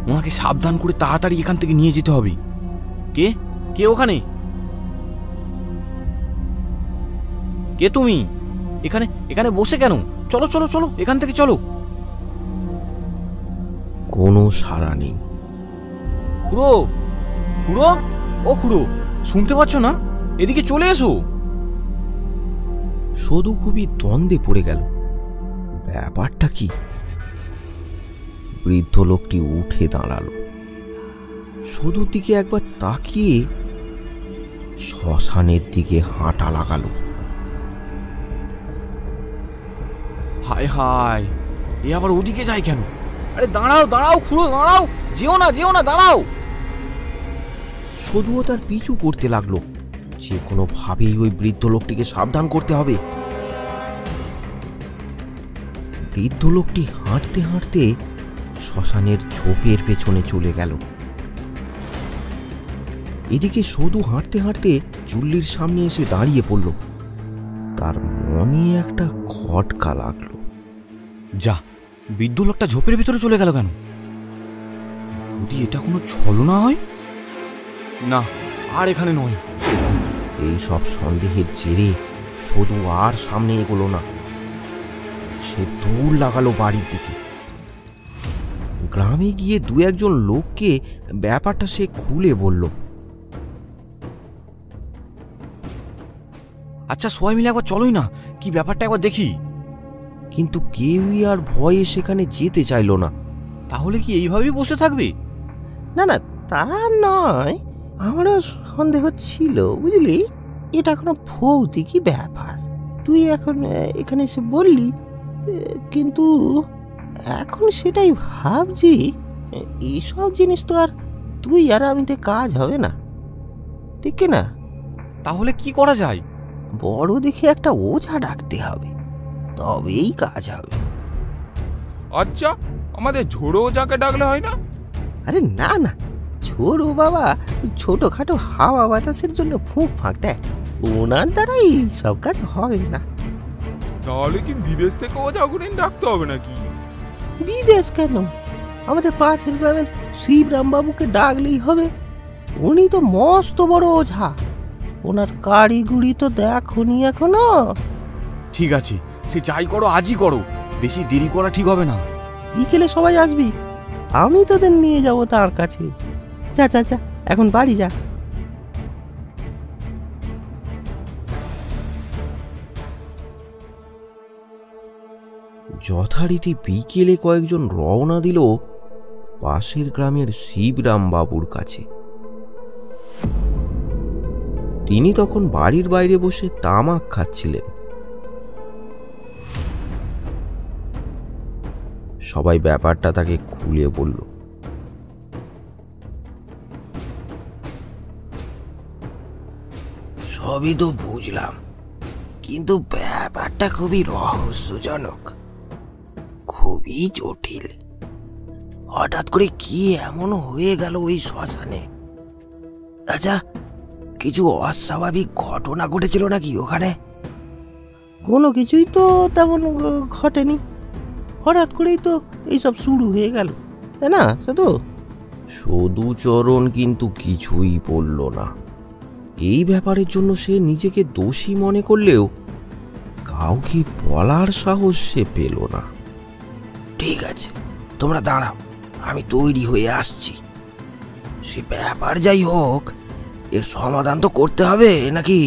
ওনাকে সাবধান করে তাড়াতাড়ি এখান থেকে নিয়ে যেতে হবে। কে কে ওখানে? কে তুমি? এখানে এখানে বসে কেন? চলো চলো চলো, এখান থেকে চলো। কোনো সাড়া নেই। খুড়ো, খুড়ো, ও খুড়ো, শুনতে পাচ্ছ না? এদিকে চলে এসো। সদু খুবই দ্বন্দ্বে পড়ে গেল। ব্যাপারটা কি? বৃদ্ধ লোকটি উঠে দাঁড়ালো। সদুর দিকে একবার তাকিয়ে শ্মশানের দিকে হাঁটা লাগালো। হায় হায়, এ আবার ওদিকে যায় কেন? আরে দাঁড়াও দাঁড়াও খুড়ো, দাঁড়াও, যেও না যেও না, দাঁড়াও। সদুও তার পিছু করতে লাগলো। যে কোনো ভাবেই ওই বৃদ্ধ লোকটিকে সাবধান করতে হবে। বৃদ্ধ লোকটি হাঁটতে হাঁটতে শ্মশানের ঝোপের পেছনে চলে গেল। এদিকে সদু হাঁটতে হাঁটতে চুল্লির সামনে এসে দাঁড়িয়ে পড়ল। তার মনে একটা খটকা লাগলো। যা, বৃদ্ধ লোকটা ঝোপের ভিতরে চলে গেল কেন? যদি এটা কোনো ছলনা হয়? না, আর এখানে নয়। এই সব সন্দেহের জেরে সদু আর সামনে এগোলো না। সে দৌড় লাগালো বাড়ির দিকে। গ্রামে গিয়ে দু একজন লোককে ব্যাপারটা সে খুলে বলল। আচ্ছা সবাই মিলে একবার চলোই না, কি ব্যাপারটা একবার দেখি। কিন্তু কেউই আর ভয়ে সেখানে যেতে চাইল না। তাহলে কি এইভাবেই বসে থাকবে? না না, তা নয়, আমারও সন্দেহ ছিল, বুঝলি। এটা কোনো ভৌতিকই ব্যাপার। তুই এখন এখানে এসে বললি, কিন্তু এখন সেটাই ভাবছি, এইসব জিনিস তো আর তুই আর আমিতে কাজ হবে না, ঠিক না? তাহলে কি করা যায়? বড় দেখে একটা ওঝা ডাকতে হবে, তবেই কাজ হবে। আচ্ছা, আমাদের ঝোড়ো ওঝাকে ডাকলে হয় না? আরে না না, ছোড়ো বাবা ছোটখাটো হাওয়া বাতাসের জন্য ফুঁক ফাঁক দেয়, ওনার দ্বারাই সব কাজ হবে না। তাহলে কি বিদেশ থেকে ওঝাগুনিন ডাকতে হবে নাকি? বিদেশ কেন, আমাদের পাশের গ্রামের শিবরাম বাবুকে ডাকলেই হবে। উনি তো মস্ত বড় ওঝা, ওনার কারিগুড়ি তো দেখোনি এখনো। ঠিক আছে, সে যাই করো আজই করো, বেশি দেরি করা ঠিক হবে না। বিকেলে সবাই আসবি, আমি তোদের নিয়ে যাব তার কাছে। যা যা যা, এখন বাড়ি যা। যথারীতি বিকেলে কয়েকজন রওনা দিল পাশের গ্রামের শিবরাম বাবুর কাছে। তিনি তখন বাড়ির বাইরে বসে তামাক খাচ্ছিলেন। সবাই ব্যাপারটা তাকে খুলে বলল। সবই তো বুঝলাম, কিন্তু ব্যাপারটা খুবই রহস্যজনক, খুবই জটিল। হঠাৎ করে কি এমন হয়ে গেল ওই শ্মশানে? আচ্ছা, কিছু অস্বাভাবিক ঘটনা ঘটেছিল নাকি ওখানে? কোনো কিছুই তো তেমন ঘটেনি, হঠাৎ করেই তো এইসব শুরু হয়ে গেল, তাই না? শুধু সদুচরণ কিন্তু কিছুই বলল না। এই ব্যাপারের জন্য সে নিজেকে দোষী মনে করলেও কাউকে বলার সাহস সে পেল না। ঠিক আছে, তোমরা দাঁড়াও, আমি তৈরি হয়ে আসছি। সে ব্যাপার যাই হোক, এর সমাধান তো করতে হবে নাকি?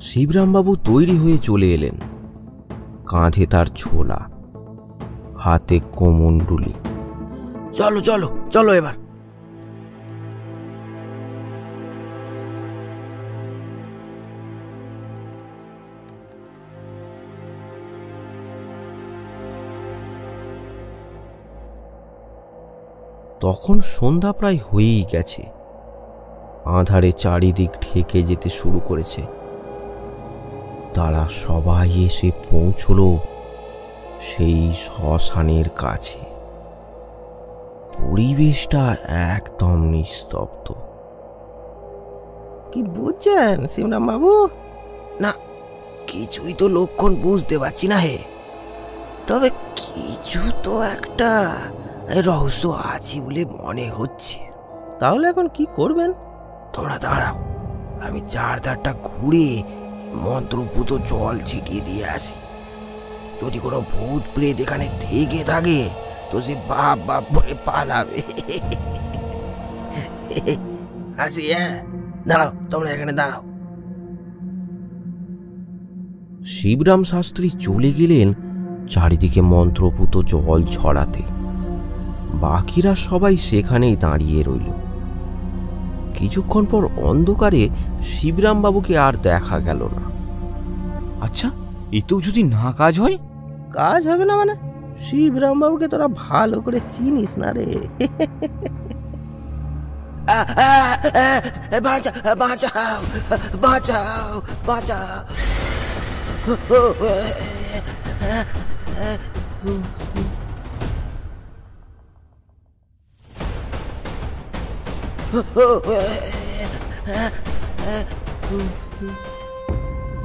শিবরামবাবু তৈরি হয়ে চলে এলেন। কাঁধে তার ছোলা, হাতে কোমণ্ডুলি। চলো চলো চলো এবার। তখন সন্ধ্যা প্রায় হয়েই গেছে। আঁধারে চারিদিক ঢেকে যেতে শুরু করেছে। তারা সবাই এসে পৌঁছল সেই শ্মশানের কাছে। পরিবেশটা একদম নিস্তব্ধ। কি বুঝছেন শিবরাম বাবু? না, কিছুই তো লক্ষণ বুঝতে পারছি না হে। তবে কিছু তো একটা রহস্য আছে বলে মনে হচ্ছে। তাহলে এখন কি করবেন? তোমরা দাঁড়াও, আমি চারধারটা ঘুরে মন্ত্রপুত জল ছিটিয়ে দিয়ে আসি। যদি কোনো ভূত প্রেত এখানে থেকে থাকে তো সে বাপ বাপ বলে পালাবে। আসি, হ্যাঁ, দাঁড়াও, তোমরা এখানে দাঁড়াও। শিবরাম শাস্ত্রী চলে গেলেন চারিদিকে মন্ত্রপুত জল ছড়াতে। বাকিরা সবাই সেখানেই দাঁড়িয়ে রইল। কিছুক্ষণ পর অন্ধকারে শিবরাম বাবুকে আর দেখা গেল না। আচ্ছা, এতেও যদি না কাজ হয়? কাজ হবে না মানে? শিবরাম বাবুকে তোরা ভালো করে চিনিস না রে। বাঁচাও বাঁচাও বাঁচাও বাঁচাও।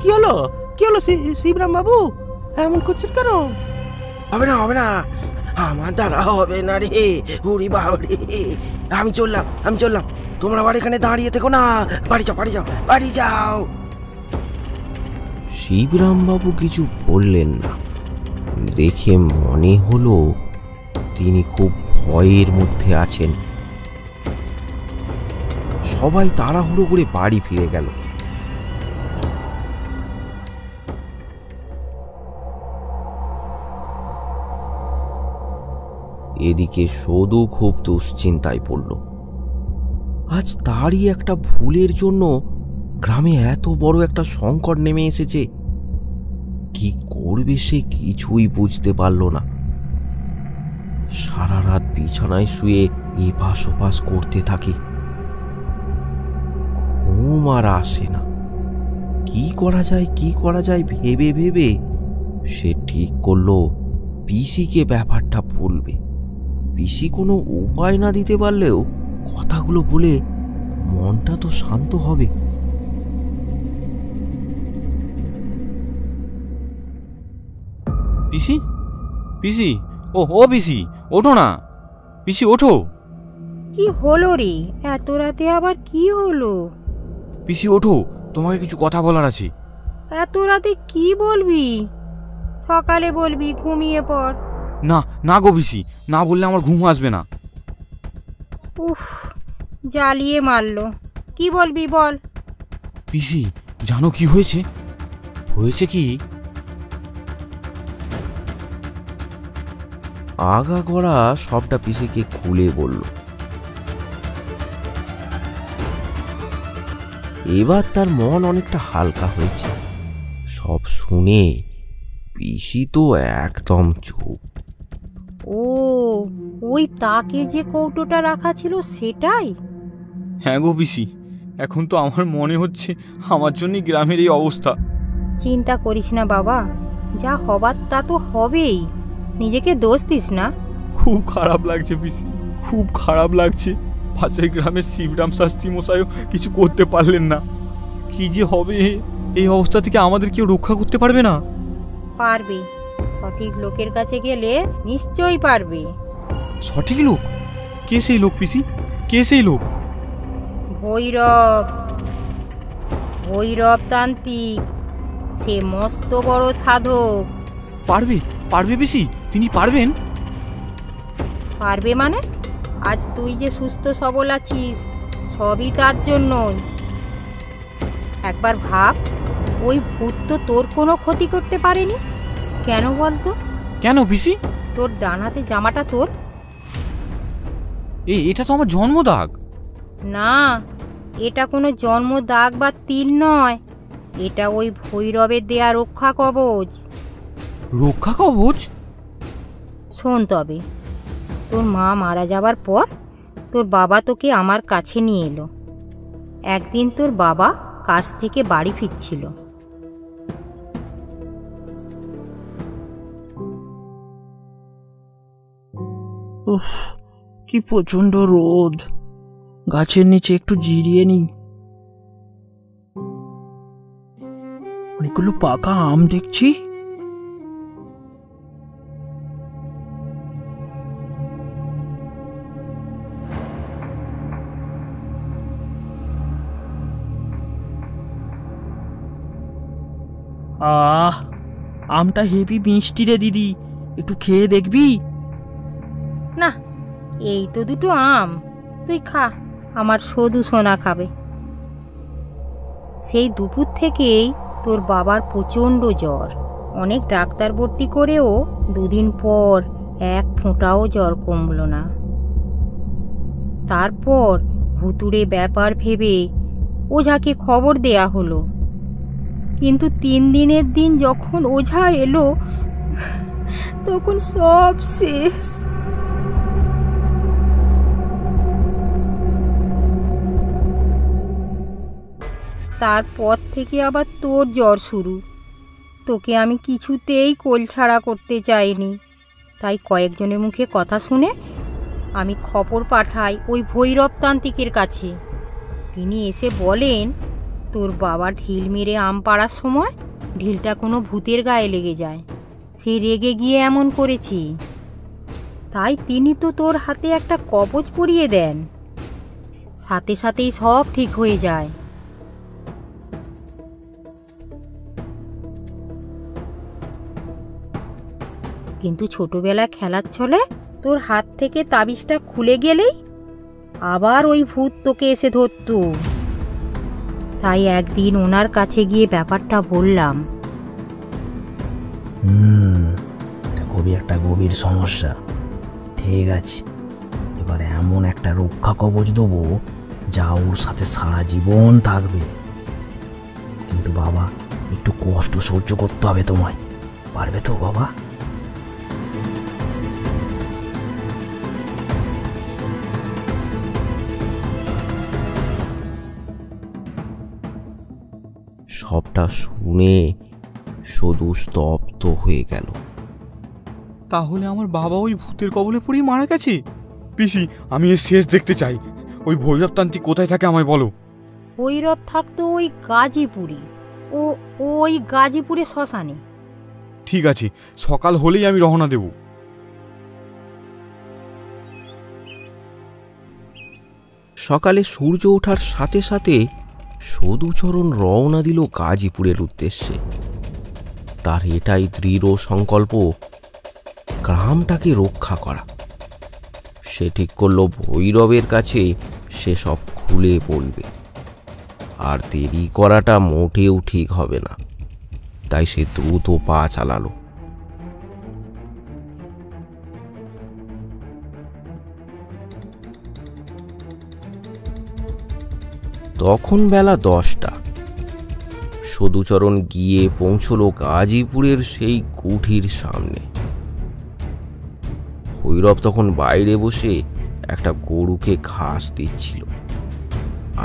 কি হলো? কি হলো শিবরাম বাবু? এমন করছেন কেন? হবে না, হবে না, আমার দ্বারা হবে না রে। উড়ি বাবরে, আমি চললাম। তোমরা আবার এখানে দাঁড়িয়ে থেকো না, বাড়ি যাও, বাড়ি যাও, বাড়ি যাও। শিবরাম বাবু কিছু বললেন না। দেখে মনে হলো তিনি খুব ভয়ের মধ্যে আছেন। সবাই তাড়াহুড়ো করে বাড়ি ফিরে গেল। এদিকে সদু খুব দুশ্চিন্তায় পড়ল। আজ তারই একটা ভুলের জন্য গ্রামে এত বড় একটা সংকট নেমে এসেছে। কি করবে সে কিছুই বুঝতে পারল না। সারা রাত বিছানায় শুয়ে এপাশ ওপাশ করতে থাকে। ঘুম আর আসে না। কি করা যায় ভেবে ভেবে সে ঠিক করলো পিসিকে ব্যাপারটা বলবে। পিসি কোনো উপায় না দিতে পারলেও কথাগুলো বলে মনটা তো শান্ত হবে। পিসি, পিসি, ও পিসি, ওঠো না। পিসি ওঠো। কি হলো রে? এত রাতে আবার কি হলো? পিসি ওঠো, তোমাকে কিছু কথা বলার আছে। এত রাতে কি বলবি? সকালে বলবি, ঘুমিয়ে পড়। না না গো পিসি, না বললে আমার ঘুম আসবে না। উফ, জ্বালিয়ে মারলো। কি বলবি বল। পিসি, জানো কি হয়েছে? হয়েছে কি, আগাগোড়া সবটা পিসিকে খুলে বলল। এবার তার মন অনেকটা হালকা হয়েছে। সব শুনে পিসি তো একদম চুপ। ও, ওই তাকে যে কৌটোটা রাখা ছিল সেটাই? হ্যাঁ গো পিসি, এখন তো আমার মনে হচ্ছে আমার জন্যই গ্রামের এই অবস্থা। চিন্তা করিস না বাবা, যা হবার তা তো হবেই, নিজেকে দোষ দিস না। খুব খারাপ লাগছে পিসি, খুব খারাপ লাগছে। পাশের গ্রামের শিবরাম শাস্ত্রী মশাইও কিছু করতে পারলেন না। কি যে হবে, এই অবস্থা থেকে আমাদের কেউ রক্ষা করতে পারবে না? পারবে, সঠিক লোকের কাছে গেলে নিশ্চয়ই পারবে। সঠিক লোক? কে সেই লোক পিসি, কে সেই লোক? ভৈরব, ভৈরব তান্ত্রিক, সে মস্ত বড় সাধক। পারবে, পারবে পিসি, তিনি পারবেন? পারবে মানে? আজ তুই যে সুস্থ সবল আছিস সবই তার জন্যই। একবার ভাব, ওই ভূত তো তোর কোনো ক্ষতি করতে পারেনি। কেন বলতো? কেন পিসি? তোর ডান হাতে জামাটা তোর। এটা তো আমার জন্মদাগ। না, এটা কোনো জন্ম দাগ বা তিল নয়, এটা ওই ভৈরবের দেয়া রক্ষা কবচ। রক্ষা কবচ? শোন তবে, তোর মা মারা যাবার পর তোর বাবা তোকে আমার কাছে নিয়ে এলো। একদিন তোর বাবা কাজ থেকে বাড়ি ফিরছিল। উফ, কি প্রচন্ড রোদ, গাছের নিচে একটু জিরিয়ে নি। অনেকগুলো পাকা আম দেখছি। আমটা হেভি মিষ্টি রে দিদি, একটু খেয়ে দেখবি? না, এই তো দুটো আম, তুই খা, আমার শুধু সোনা খাবে। সেই দুপুর থেকেই তোর বাবার প্রচণ্ড জ্বর। অনেক ডাক্তার ভর্তি করেও দুদিন পর এক ফোঁটাও জ্বর কমল না। তারপর ভুতুড়ে ব্যাপার ভেবে ওঝাকে খবর দেয়া হলো, কিন্তু 3 দিনের দিন যখন ওঝা এলো তখন সব শেষ। তারপর থেকে আবার তোর জ্বর শুরু। তোকে আমি কিছুতেই কোল ছাড়া করতে চাইনি, তাই কয়েকজনের মুখে কথা শুনে আমি খবর পাঠাই ওই ভৈরব তান্ত্রিকের কাছে। তিনি এসে বলেন তোর বাবা ঢিল মেরে আম পাড়ার সময় ঢিলটা কোনো ভূতের গায়ে লেগে যায়, সে রেগে গিয়ে এমন করেছে। তাই তিনি তো তোর হাতে একটা কবচ পরিয়ে দেন, সাথে সাথেই সব ঠিক হয়ে যায়। কিন্তু ছোটবেলা খেলার ছলে তোর হাত থেকে তাবিজটা খুলে গেলেই আবার ওই ভূত তোকে এসে ধরত। তাই একদিন ওনার কাছে গিয়ে ব্যাপারটা বললাম। খুবই একটা গভীর সমস্যা। ঠিক আছে, এবারে এমন একটা রক্ষা কবচ দেবো যা ওর সাথে সারা জীবন থাকবে। কিন্তু বাবা, একটু কষ্ট সহ্য করতে হবে তোমায়। পারবে তো বাবা? সবটা শুনে শুধু স্তব্ধ হয়ে গেল। তাহলে আমার বাবা ওই ভূতের কবলে পড়েই মারা গেছে? পিসি, আমি এর শেষ দেখতে চাই। ওই ভৈরবতান্ত্রিক কোথায় থাকে আমায় বলো। ভৈরব থাকতো ওই গাজীপুরে, ওই গাজীপুরে শ্মশানে। ঠিক আছে, সকাল হলেই আমি রওনা দেব। সকালে সূর্য ওঠার সাথে সাথে সদুচরণ রওনা দিল গাজীপুরের উদ্দেশ্যে। তার এটাই দৃঢ় সংকল্প, গ্রামটাকে রক্ষা করা। সে ঠিক করলো ভৈরবের কাছে সে সব খুলে বলবে, আর দেরি করাটা মোটেও ঠিক হবে না। তাই সে দ্রুত পা চালালো। তখন বেলা 10টা। সদুচরণ গিয়ে পৌঁছলো গাজীপুরের সেই কুঠির সামনে। ভৈরব তখন বাইরে বসে একটা গরুকে ঘাস দিচ্ছিল,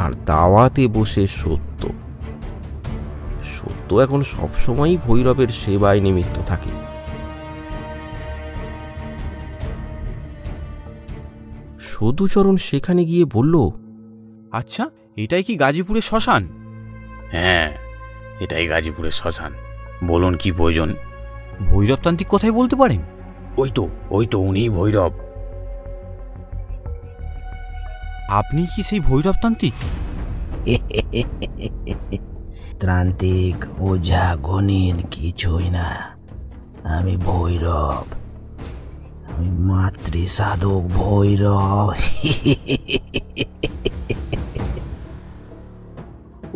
আর দাওয়াতে বসে সত্য এখন সবসময়ই ভৈরবের সেবায় নিমিত্ত থাকে। সদুচরণ সেখানে গিয়ে বলল, আচ্ছা, এটাই কি গাজীপুরের শ্মশান? হ্যাঁ, এটাই গাজীপুরের শ্মশান। বলুন কি প্রয়োজন? ভৈরবতান্ত্রিক কোথায় বলতে পারেন? ওই তো উনিই ভৈরব। আপনি কি সেই ভৈরবতান্ত্রিক? ত্রান্তিক, ওঝা, গণিন কিছুই না। আমি ভৈরব, আমি মাতৃ সাধক ভৈরব।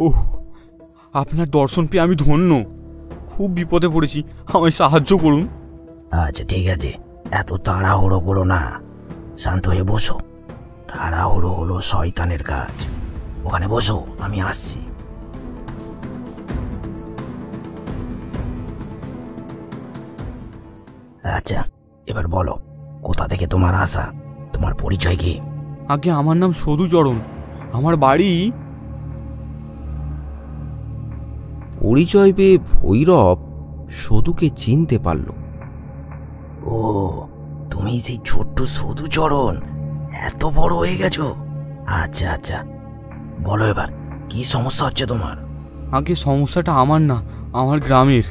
ওহ, আপনার দর্শন পেয়ে আমি ধন্য। খুব বিপদে পড়েছি, আমায় সাহায্য করুন। আচ্ছা ঠিক আছে, এত তাড়াহুড়ো করো না, শান্ত হয়ে বসো। তাড়াহুড়ো হলো শয়তানের কাজ। ওখানে বসো, আমি আসছি। আচ্ছা, এবার বলো, কোথা থেকে তোমার আসা, তোমার পরিচয় কি? আগে আমার নাম সদুচরণ, আমার বাড়ি। পরিচয় পেয়ে ভৈরব সদুকে চিনতে পারল। ও, তুমি সেই ছোট্ট সদুচরণ, এত বড় হয়ে গেছো। আচ্ছা আচ্ছা, বলো এবার কি সমস্যা হচ্ছে তোমার? আগে সমস্যাটা আমার না, আমার গ্রামের।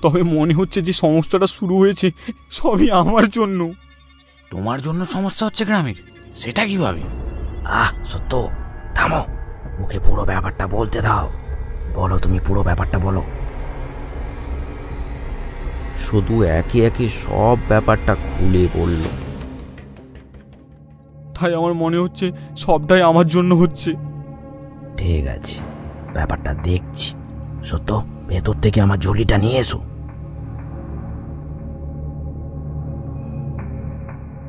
তবে মনে হচ্ছে যে সমস্যাটা শুরু হয়েছে সবই আমার জন্য। তোমার জন্য সমস্যা হচ্ছে গ্রামের? সেটা কিভাবে? সত্য, থামো, ওকে পুরো ব্যাপারটা বলতে দাও। বলো, তুমি পুরো ব্যাপারটা বলো। শুধু একে একে সব ব্যাপারটা খুলে বলল। তাই আমার মনে হচ্ছে সবটাই আমার জন্য হচ্ছে। ঠিক আছে, ব্যাপারটা দেখছি। সত্য, ভেতর থেকে আমার ঝুলিটা নিয়ে এসো।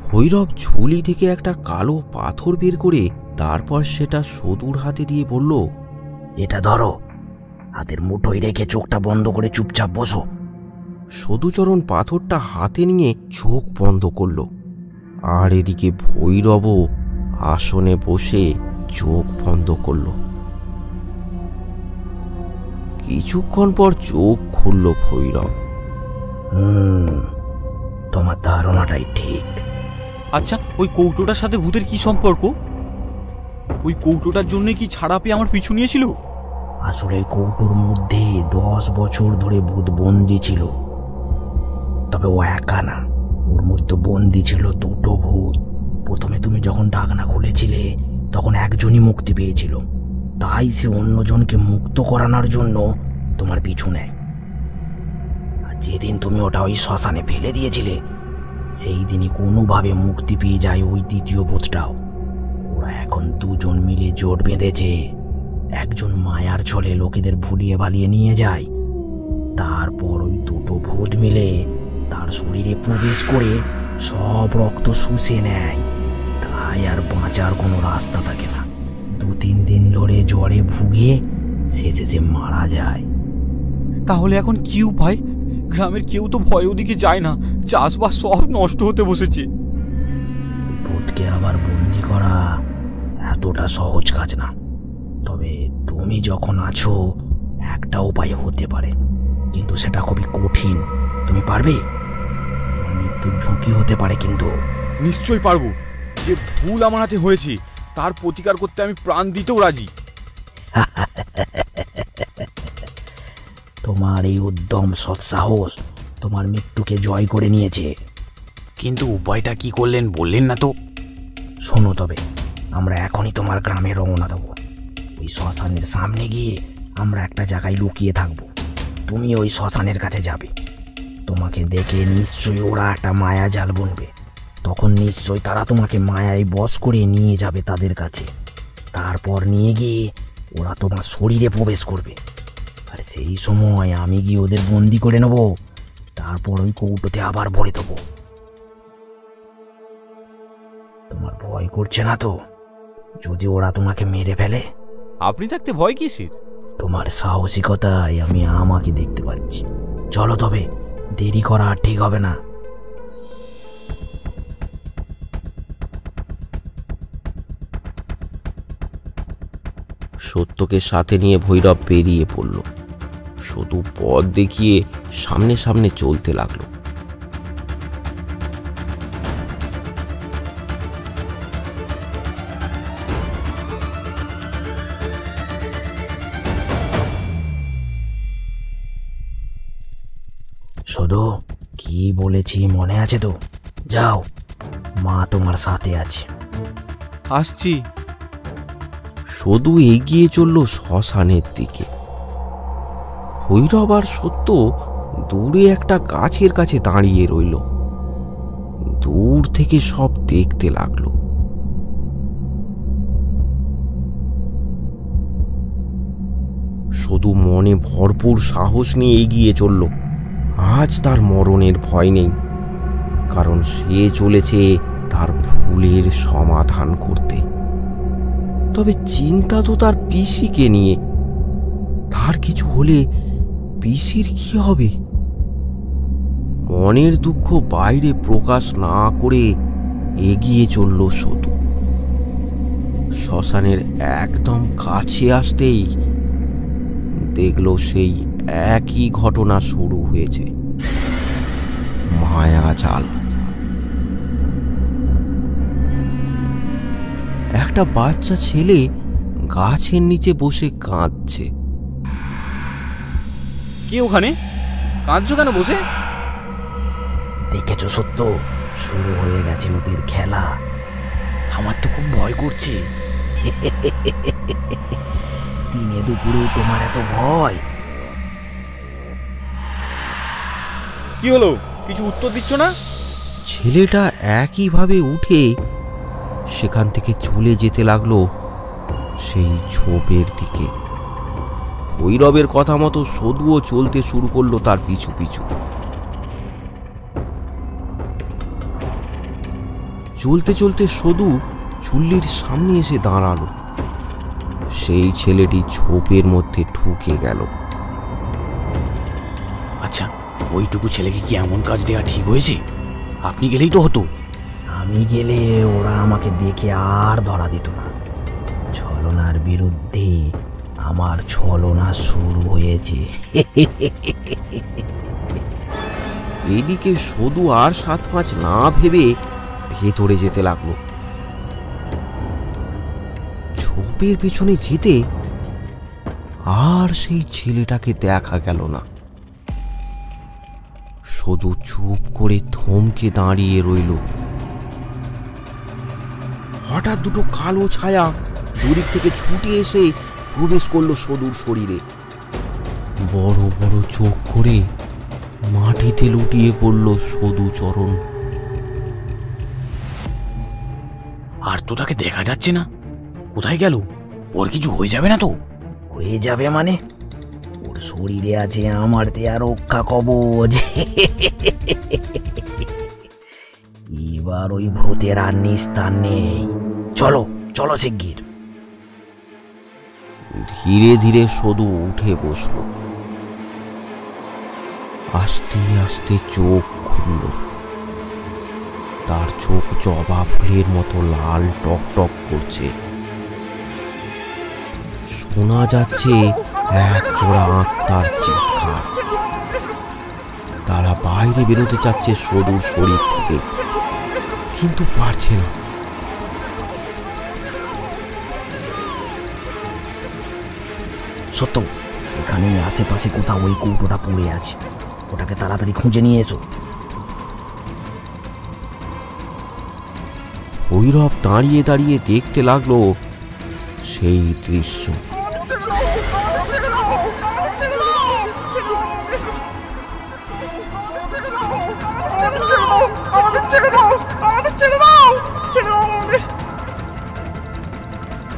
ভৈরব ঝুলি থেকে একটা কালো পাথর বের করে তারপর সেটা সদুর হাতে দিয়ে বলল, এটা ধরো, হাতের মুঠোয় রেখে চোখটা বন্ধ করে চুপচাপ বসো। সদুচরণ পাথরটা হাতে নিয়ে চোখ বন্ধ করল, আর এদিকে ভৈরবও আসনে বসে চোখ বন্ধ করল। কিছুক্ষণ পর চোখ খুলল ভৈরব। তোমার ধারণাটাই ঠিক। আচ্ছা, ওই কৌটোটার সাথে ভূতের কি সম্পর্ক? ওই কৌটোটার জন্য কি ছাড়া পেয়ে আমার পিছু নিয়েছিল? আসলে কৌটোর মধ্যে 10 বছর ধরে ভূত বন্দি ছিল। তবে ও একা না, ওর মধ্যে বন্দি ছিল 2টো ভূত। প্রথমে তুমি যখন ঢাকনা খুলেছিলে তখন একজনই মুক্তি পেয়েছিল, তাই সে অন্যজনকে মুক্ত করানোর জন্য তোমার পিছু নেয়। আর যেদিন তুমি ওটা ওই শ্মশানে ফেলে দিয়েছিলে সেই দিনই কোনোভাবে মুক্তি পেয়ে যায় ওই দ্বিতীয় ভূতটাও। ওরা এখন 2জন মিলে জোট বেঁধেছে। একজন মায়ার ছলে লোকেদের ভুলিয়ে ভালিয়ে নিয়ে যায়, তারপর ওই 2টো ভূত মিলে তার শরীরে প্রবেশ করে সব রক্ত শুষে নেয়। তাই আর বাঁচার কোনো রাস্তা থাকে না। 2-3 দিন ধরে জ্বরে ভুগে শেষে সে মারা যায়। তাহলে এখন কি উপায়? গ্রামের কেউ তো ভয় ওদিকে যায় না, চাষবাস সব নষ্ট হতে বসেছে। ওই ভূতকে আবার বন্দি করা এতটা সহজ কাজ না। তবে তুমি যখন আছো, একটা উপায় হতে পারে, কিন্তু সেটা খুবই কঠিন। তুমি পারবে? মৃত্যুর ঝুঁকি হতে পারে কিন্তু। নিশ্চয়ই পারবো। যে ভুল আমার হাতে হয়েছে তার প্রতিকার করতে আমি প্রাণ দিতেও রাজি। তোমার এই উদ্যম, সৎসাহস তোমার মৃত্যুকে জয় করে নিয়েছে। কিন্তু উপায়টা কি করলেন বললেন না তো? শোনো, তবে আমরা এখনই তোমার গ্রামে রওনা দেবো। ওই শ্মশানের সামনে গিয়ে আমরা একটা জায়গায় লুকিয়ে থাকবো। তুমি ওই শ্মশানের কাছে যাবে। তোমাকে দেখে নিশ্চয়ই ওরা একটা মায়া জাল বুনবে। তখন নিশ্চয়ই তারা তোমাকে মায়ায় বশ করে নিয়ে যাবে তাদের কাছে। তারপর নিয়ে গিয়ে ওরা তোমার শরীরে প্রবেশ করবে, আর সেই সময় আমি গিয়ে ওদের বন্দি করে নেব। তারপর ওই কৌটোতে আবার ভরে দেবো। তোমার ভয় করছে না তো যদি ওরা তোমাকে মেরে ফেলে? আপনি থাকতে ভয় কিসের? তোমার সাহসিকতায় আমি আমাকে দেখতে পাচ্ছি। চলো তবে, দেরি করা আর ঠিক হবে না। সত্যকে সাথে নিয়ে ভৈরব বেরিয়ে পড়ল। সদু পথ দেখিয়ে সামনে সামনে চলতে লাগলো। শুধু কি বলেছি মনে আছে তো? যাও, মা তোমার সাথে আছে। আসছি। সদু এগিয়ে চলল শ্মশানের দিকে। ভৈরব আর সত্য দূরে একটা গাছের কাছে দাঁড়িয়ে রইল। দূর থেকে সব দেখতে লাগলো। সদু মনে ভরপুর সাহস নিয়ে এগিয়ে চলল। আজ তার মরণের ভয় নেই, কারণ সে চলেছে তার ভুলের সমাধান করতে। তবে চিন্তা তো তার পিসিকে নিয়ে। তার কিছু হলে পিসির কি হবে? মনের দুঃখ বাইরে প্রকাশ না করে এগিয়ে চলল সদু। শ্মশানের একদম কাছে আসতেই দেখল সেই একই ঘটনা শুরু হয়েছে। মায়াজাল। একটা বাচ্চা ছেলে গাছের নিচে বসে কাঁদছে। কে ওখানে? কাঁদছো কেন বসে? দেখেছো সত্য, শুরু হয়ে গেছে ওদের খেলা। আমার তো খুব ভয় করছে। দিনে দুপুরেও তোমার এত ভয়? কি হলো? কিছু উত্তর দিচ্ছ না? ছেলেটা একইভাবে উঠে সেখান থেকে চলে যেতে লাগলো সেই ঝোপের দিকে। ভৈরবের কথা মতো সদুও চলতে শুরু করলো তার পিছু পিছু। চলতে চলতে সদু চুল্লির সামনে এসে দাঁড়ালো। সেই ছেলেটি ঝোপের মধ্যে ঢুকে গেল। আচ্ছা, ওইটুকু ছেলেকে কি এমন কাজ দেওয়া ঠিক হয়েছে? আপনি গেলেই তো হতো। আমি গেলে ওরা আমাকে দেখে আর ধরা দিত না। ছলনার বিরুদ্ধে আমার ছলনা শুরু হয়েছে। এদিকে সদু আর 7-5 না ভেবে ভেতরে যেতে লাগলো। ঝোপের পেছনে যেতে আর সেই ছেলেটাকে দেখা গেল না। সদু চুপ করে থমকে দাঁড়িয়ে রইল। হঠাৎ দুটো কালো ছায়া দূর থেকে ছুটে এসে প্রবেশ করলো সদুর শরীরে। বড় বড় চোখ করে মাটিতে লুটিয়ে পড়ল সদু চরণ। আর তো তাকে দেখা যাচ্ছে না। কোথায় গেল? ওর কিছু হয়ে যাবে না তো? হয়ে যাবে মানে? ওর শরীরে আছে আমার দেয়া রক্ষা কবচ। এবার ওই ভূতের আর নিস্তার নেই। চলো চলো শিগগির। ধীরে ধীরে সদু উঠে বসল। আস্তে আস্তে চোখ খুলল। তার চোখ জবা ফুলের মতো লাল টক টক করছে। শোনা যাচ্ছে এক জোড়া আত্মার চিৎকার। তারা বাইরে বেরোতে চাচ্ছে সদুর শরীর থেকে, কিন্তু পারছে না। সত্য, এখানে আশেপাশে কোথাও ওই কৌটোটা পড়ে আছে। ওটাকে তাড়াতাড়ি খুঁজে নিয়ে এসো। ভৈরব দাঁড়িয়ে দাঁড়িয়ে দেখতে লাগলো সেই দৃশ্য।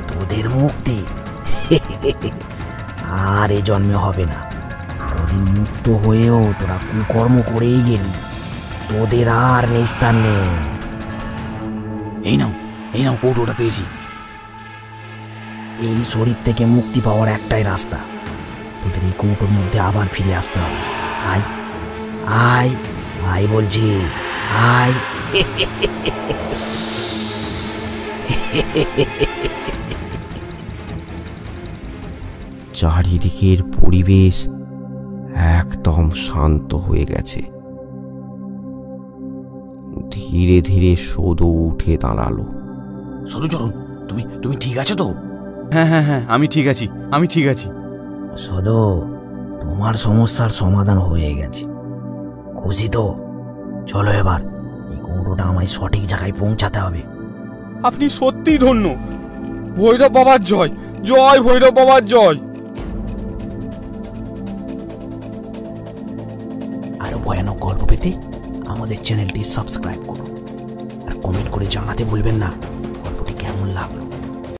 তোদের মুক্তি আর এ জন্মে হবে না। ওদিন মুক্ত হয়েও তোরা কুকর্ম করেই গেলি। তোদের আর নিস্তার নেই। এই নাও কৌটোটা পেয়েছি। এই শরীর থেকে মুক্তি পাওয়ার একটাই রাস্তা। তোদের এই কৌটোর মধ্যে আবার ফিরে আসতে হবে। আয় আয় আয় বলছি, আয়। চারিদিকের পরিবেশ একদম শান্ত হয়ে গেছে। ধীরে ধীরে সদু উঠে দাঁড়ালো। সদুচরণ, তুমি তুমি ঠিক আছো তো? হ্যাঁ হ্যাঁ হ্যাঁ, আমি ঠিক আছি, আমি ঠিক আছি। সদু, তোমার সমস্যার সমাধান হয়ে গেছে, খুশি তো? চলো এবার এই কৌটোটা আমায় সঠিক জায়গায় পৌঁছাতে হবে। আপনি সত্যিই ধন্য। ভৈরব বাবার জয়, জয় ভৈরব বাবার জয়। আরো ভয়ানক গল্প পেতে আমাদের চ্যানেলটি সাবস্ক্রাইব করুন আর কমেন্ট করে জানাতে ভুলবেন না।